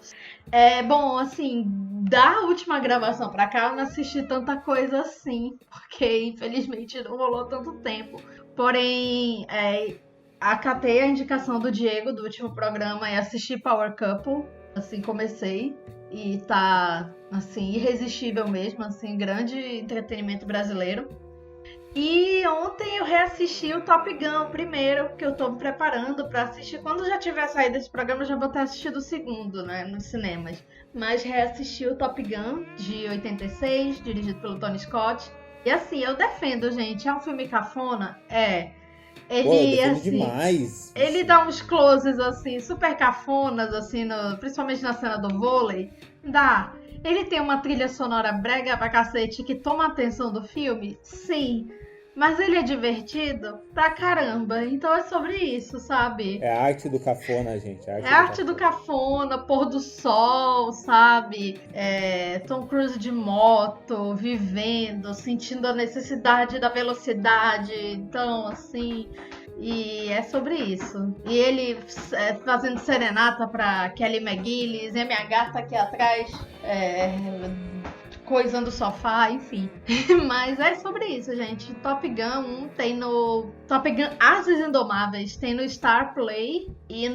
Bom, assim, da última gravação pra cá eu não assisti tanta coisa assim, porque infelizmente não rolou tanto tempo. Porém, acatei a indicação do Diego do último programa e assisti Power Couple. Assim, comecei. E tá, assim, irresistível mesmo, assim, grande entretenimento brasileiro. E ontem eu reassisti o Top Gun, o primeiro, que eu tô me preparando pra assistir. Quando já tiver saído esse programa, eu já vou ter assistido o segundo, né, nos cinemas. Mas reassisti o Top Gun, de 86, dirigido pelo Tony Scott. E assim, eu defendo, gente, é um filme cafona? Ele, assim, demais. Ele dá uns closes, assim, super cafonas, assim, principalmente na cena do vôlei. Ele tem uma trilha sonora brega pra cacete que toma a atenção do filme? Sim. Mas ele é divertido pra caramba. Então é sobre isso, sabe? É a arte do cafona, gente. É a arte do cafona, pôr do sol, sabe? Tom Cruise de moto, vivendo, sentindo a necessidade da velocidade. Então, assim... E é sobre isso. E ele fazendo serenata pra Kelly McGillis, e a minha gata aqui atrás... coisando o sofá, enfim. Mas é sobre isso, gente. Top Gun 1 tem no... Top Gun Asas Indomáveis tem no Star Play e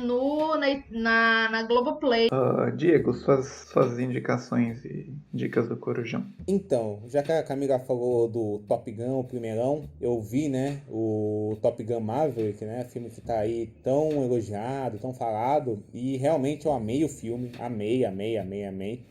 na Globoplay. Diego, suas indicações e dicas do Corujão. Então, já que a Camila falou do Top Gun, o primeirão, eu vi, né, o Top Gun Maverick, né, filme que tá aí tão elogiado, tão falado, e realmente eu amei o filme, amei.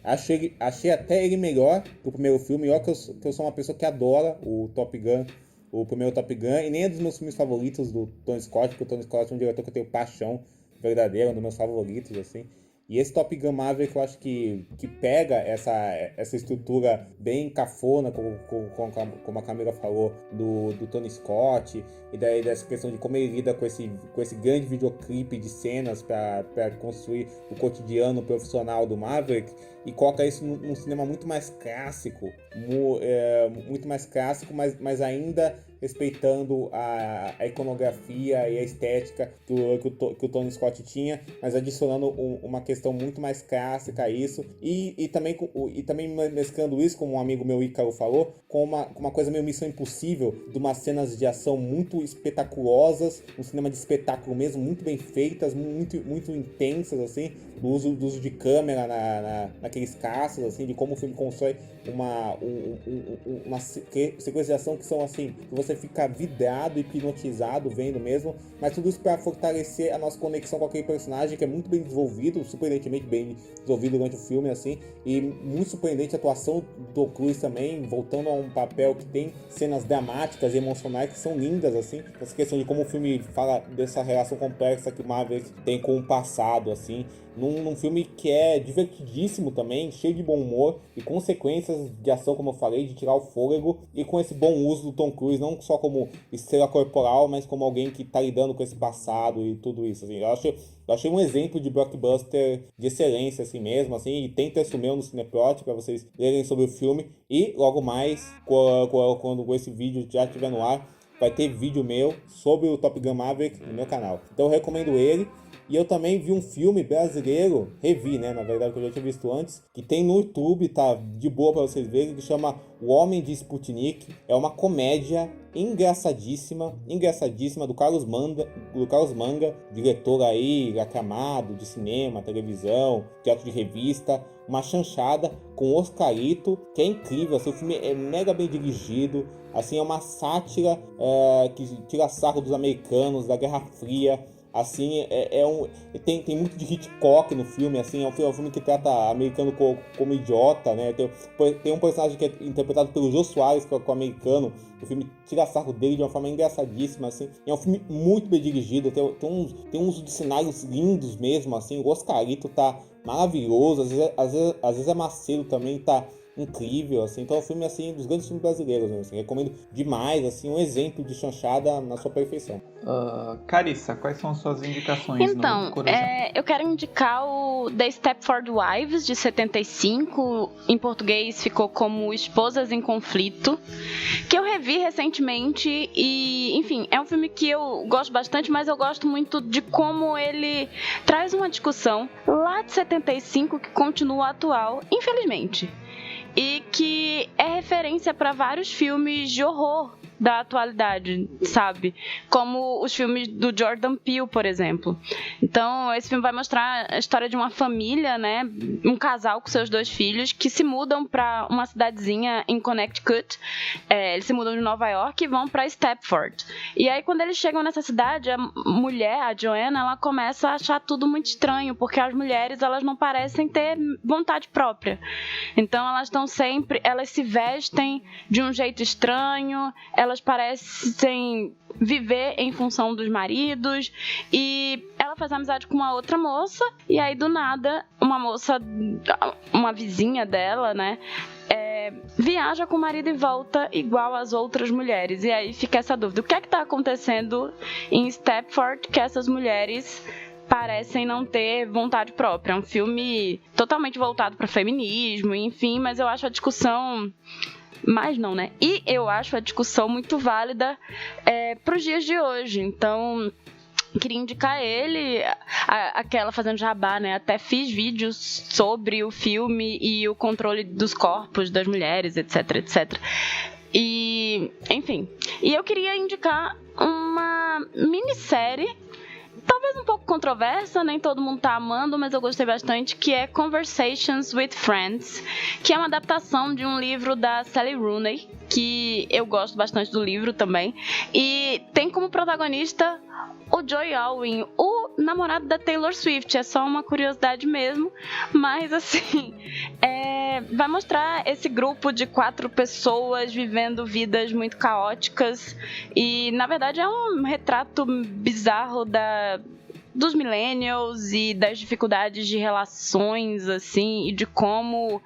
Achei até ele melhor que o primeiro filme, olha que eu sou uma pessoa que adora o Top Gun, o primeiro Top Gun, e nem é dos meus filmes favoritos do Tony Scott, porque o Tony Scott é um diretor que eu tenho paixão verdadeira, um dos meus favoritos, assim. E esse Top Gun Maverick eu acho que pega essa estrutura bem cafona, como a Camila falou, do Tony Scott, e daí dessa questão de como ele lida com esse grande videoclipe de cenas para construir o cotidiano profissional do Maverick, e coloca isso num cinema muito mais clássico, mas ainda respeitando a iconografia e a estética que o Tony Scott tinha, mas adicionando uma questão muito mais clássica a isso, e também mesclando isso, como um amigo meu Ícaro falou, com uma coisa meio Missão Impossível, de umas cenas de ação muito espetaculosas, um cinema de espetáculo mesmo, muito bem feitas, muito, muito intensas, assim, do uso de câmera naqueles caças, assim, de como o filme constrói uma sequência de ação que são assim, que você fica vidrado, hipnotizado vendo mesmo, mas tudo isso para fortalecer a nossa conexão com aquele personagem que é muito bem desenvolvido, surpreendentemente bem desenvolvido durante o filme, assim, e muito surpreendente a atuação do Tom Cruise também, voltando a um papel que tem cenas dramáticas e emocionais que são lindas, assim, essa questão de como o filme fala dessa relação complexa que o Maverick tem com o passado, assim, num filme que é divertidíssimo também, cheio de bom humor e consequências de ação, como eu falei, de tirar o fôlego, e com esse bom uso do Tom Cruise, não só como estrela corporal, mas como alguém que tá lidando com esse passado e tudo isso, assim. Eu achei um exemplo de blockbuster de excelência, assim mesmo, assim, e tem texto meu no Cineplot para vocês lerem sobre o filme, e logo mais, quando esse vídeo já estiver no ar, vai ter vídeo meu sobre o Top Gun Maverick no meu canal. Então eu recomendo ele. E eu também vi um filme brasileiro, revi, né, na verdade, que eu já tinha visto antes, que tem no YouTube, tá de boa pra vocês verem, que chama O Homem de Sputnik. É uma comédia engraçadíssima do Carlos Manga, diretor aí, aclamado de cinema, televisão, teatro de revista. Uma chanchada com o Oscarito, que é incrível, assim, o filme é mega bem dirigido, assim, é uma sátira que tira sarro dos americanos, da Guerra Fria. Assim, tem muito de Hitchcock no filme, assim, é um filme que trata americano como idiota, né? Tem um personagem que é interpretado pelo Jô Soares, que é o americano. O filme tira sarro dele de uma forma engraçadíssima, assim. É um filme muito bem dirigido, tem um uso de cenários lindos mesmo, assim. O Oscarito tá maravilhoso, às vezes é Macedo também, tá incrível, assim. Então é um filme, assim, dos grandes filmes brasileiros, né? Assim, recomendo demais, assim, um exemplo de chanchada na sua perfeição. Carissa, quais são as suas indicações? Então, eu quero indicar o The Stepford Wives, de 75, em português ficou como Esposas em Conflito, que eu revi recentemente e, enfim, é um filme que eu gosto bastante, mas eu gosto muito de como ele traz uma discussão lá de 75 que continua atual, infelizmente. E que é referência para vários filmes de horror da atualidade, sabe? Como os filmes do Jordan Peele, por exemplo. Então, esse filme vai mostrar a história de uma família, né? Um casal com seus 2 filhos que se mudam para uma cidadezinha em Connecticut. Eles se mudam de Nova York e vão para Stepford. E aí, quando eles chegam nessa cidade, a mulher, a Joanna, ela começa a achar tudo muito estranho, porque as mulheres, elas não parecem ter vontade própria. Então, elas se vestem de um jeito estranho, elas parecem viver em função dos maridos, e ela faz amizade com uma outra moça, e aí do nada uma vizinha dela, né, viaja com o marido e volta igual às outras mulheres. E aí fica essa dúvida. O que é que tá acontecendo em Stepford que essas mulheres parecem não ter vontade própria? É um filme totalmente voltado para feminismo, enfim, mas eu acho a discussão... Mas não, né? E eu acho a discussão muito válida para os dias de hoje. Então, queria indicar ele, aquela fazendo jabá, né? Até fiz vídeos sobre o filme e o controle dos corpos das mulheres, etc, etc. E, enfim. E eu queria indicar uma minissérie, talvez um pouco controversa, nem todo mundo tá amando, mas eu gostei bastante, que é Conversations with Friends, que é uma adaptação de um livro da Sally Rooney, que eu gosto bastante do livro também, e tem como protagonista o Joey Alwyn, o namorado da Taylor Swift. É só uma curiosidade mesmo, mas assim, vai mostrar esse grupo de 4 pessoas vivendo vidas muito caóticas, e na verdade é um retrato bizarro dos millennials e das dificuldades de relações, assim, e de como,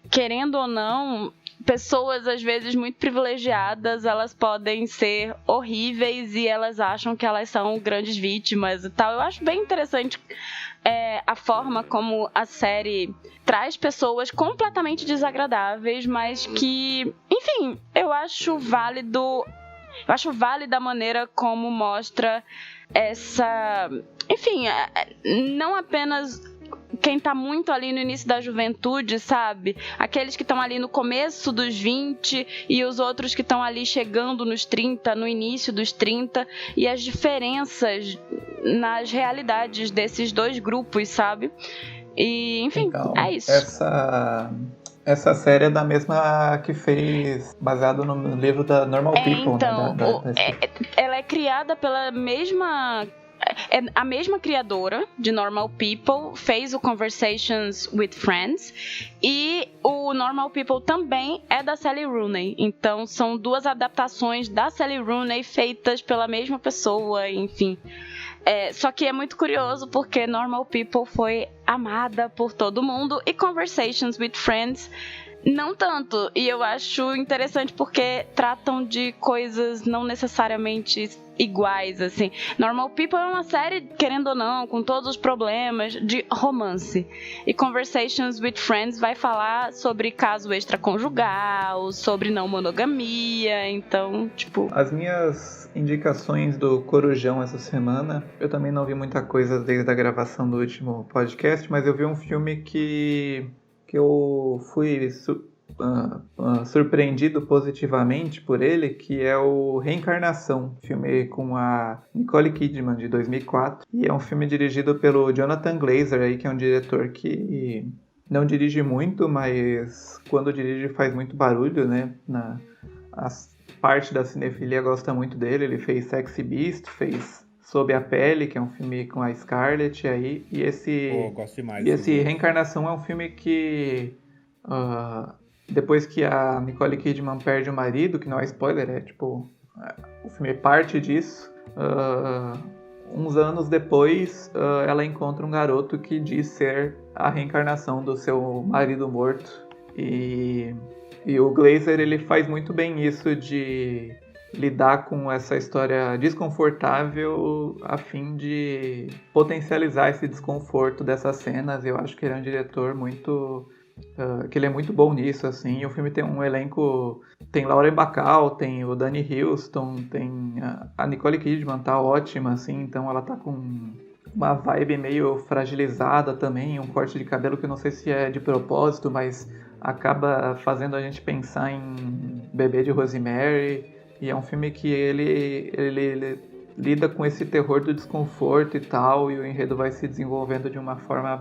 querendo ou não, pessoas às vezes muito privilegiadas, elas podem ser horríveis e elas acham que elas são grandes vítimas e tal. Eu acho bem interessante a forma como a série traz pessoas completamente desagradáveis, mas que, enfim, eu acho válida a maneira como mostra essa... Enfim, não apenas quem tá muito ali no início da juventude, sabe? Aqueles que estão ali no começo dos 20 e os outros que estão ali chegando nos 30, no início dos 30, e as diferenças nas realidades desses dois grupos, sabe? E, enfim, Então, é isso. Essa série é da mesma que fez, baseado no livro da Normal People, então, né? Ela é criada pela mesma... a mesma criadora de Normal People fez o Conversations with Friends, e o Normal People também é da Sally Rooney. Então são 2 adaptações da Sally Rooney feitas pela mesma pessoa, enfim. Só que é muito curioso porque Normal People foi amada por todo mundo e Conversations with Friends não tanto. E eu acho interessante porque tratam de coisas não necessariamente iguais, assim. Normal People é uma série, querendo ou não, com todos os problemas, de romance. E Conversations with Friends vai falar sobre caso extraconjugal, sobre não monogamia, então, tipo... As minhas indicações do Corujão essa semana, eu também não vi muita coisa desde a gravação do último podcast, mas eu vi um filme que eu fui surpreendido positivamente por ele, que é o Reencarnação, filme com a Nicole Kidman, de 2004, e é um filme dirigido pelo Jonathan Glazer, aí, que é um diretor que não dirige muito, mas quando dirige faz muito barulho, né? A parte da cinefilia gosta muito dele. Ele fez Sexy Beast, fez Sob a Pele, que é um filme com a Scarlett aí, e esse Reencarnação é um filme que depois que a Nicole Kidman perde o marido, que não é spoiler, o filme parte disso, uns anos depois ela encontra um garoto que diz ser a reencarnação do seu marido morto, e o Glazer, ele faz muito bem isso de lidar com essa história desconfortável a fim de potencializar esse desconforto dessas cenas. Eu acho que ele é um diretor que ele é muito bom nisso, assim. E o filme tem um elenco, tem Lauren Bacall, tem o Danny Huston, tem a Nicole Kidman, tá ótima, assim, então ela tá com uma vibe meio fragilizada também, um corte de cabelo que eu não sei se é de propósito, mas acaba fazendo a gente pensar em Bebê de Rosemary. E é um filme que ele lida com esse terror do desconforto e tal, e o enredo vai se desenvolvendo de uma forma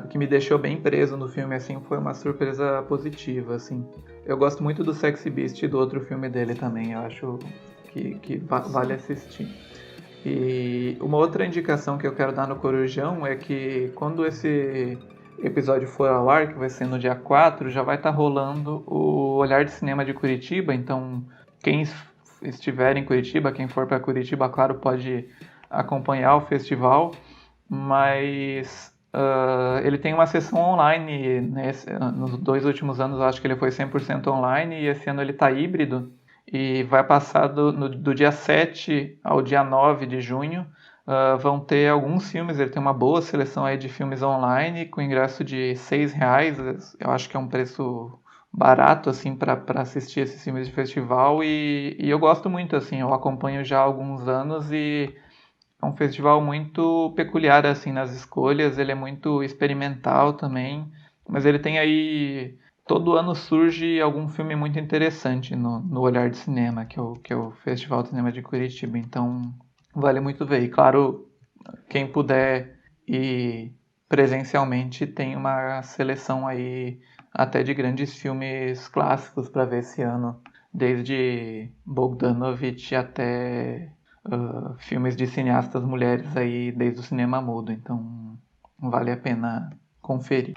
que me deixou bem preso no filme, assim, foi uma surpresa positiva, assim. Eu gosto muito do Sexy Beast e do outro filme dele também, eu acho que vale assistir. E uma outra indicação que eu quero dar no Corujão é que quando esse episódio for ao ar, que vai ser no dia 4, já vai estar rolando o Olhar de Cinema de Curitiba, então quem estiver em Curitiba, quem for para Curitiba, claro, pode acompanhar o festival, mas Ele tem uma sessão online, né? Nos 2 últimos anos eu acho que ele foi 100% online e esse ano ele está híbrido e vai passar do dia 7 ao dia 9 de junho. Vão ter alguns filmes, ele tem uma boa seleção aí de filmes online com ingresso de R$6, eu acho que é um preço barato assim para assistir esses filmes de festival e eu gosto muito, assim, eu acompanho já há alguns anos e é um festival muito peculiar assim nas escolhas, ele é muito experimental também, mas ele tem aí todo ano surge algum filme muito interessante no Olhar de Cinema, que é o Festival de Cinema de Curitiba, então vale muito ver. E claro, quem puder ir presencialmente tem uma seleção aí até de grandes filmes clássicos para ver esse ano, desde Bogdanovich até filmes de cineastas mulheres aí desde o cinema mudo. Então vale a pena conferir.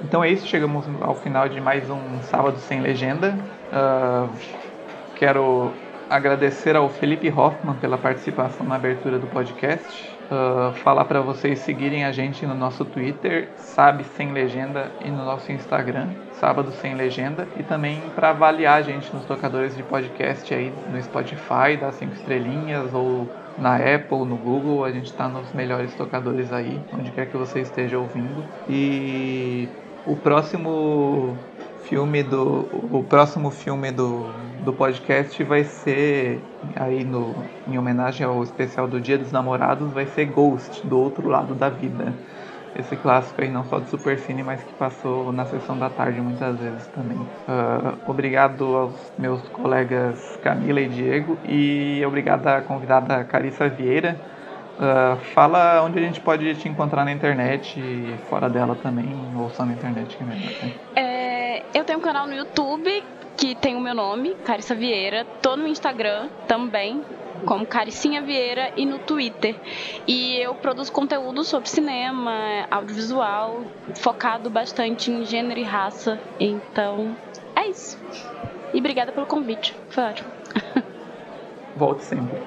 Então é isso, chegamos ao final de mais um Sábado Sem Legenda. Quero agradecer ao Felipe Hoffman pela participação na abertura do podcast. Falar para vocês seguirem a gente no nosso Twitter, Sabe Sem Legenda, e no nosso Instagram, Sábado Sem Legenda, e também para avaliar a gente nos tocadores de podcast aí no Spotify, dar 5 estrelinhas, ou na Apple, no Google, a gente está nos melhores tocadores aí, onde quer que você esteja ouvindo. E o próximo filme do podcast vai ser aí em homenagem ao especial do Dia dos Namorados, vai ser Ghost, do Outro Lado da Vida. Esse clássico aí não só de Supercine, mas que passou na sessão da tarde muitas vezes também. Obrigado aos meus colegas Camila e Diego e obrigado à convidada Carissa Vieira. Fala onde a gente pode te encontrar na internet e fora dela também, ou só na internet que é melhor, né? Eu tenho um canal no YouTube que tem o meu nome, Carissa Vieira. Tô no Instagram também, como Caricinha Vieira, e no Twitter. E eu produzo conteúdo sobre cinema, audiovisual, focado bastante em gênero e raça. Então, é isso. E obrigada pelo convite, foi ótimo. Volte sempre.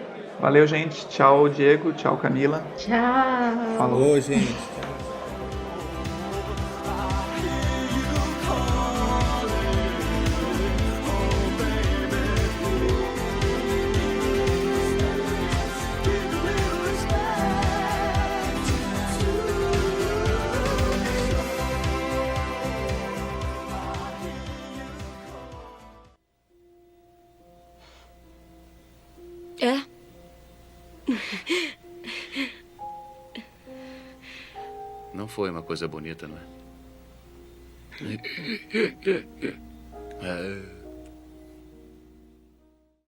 Valeu, gente. Tchau, Diego. Tchau, Camila. Tchau. Falou, gente. É? Não foi uma coisa bonita, não é?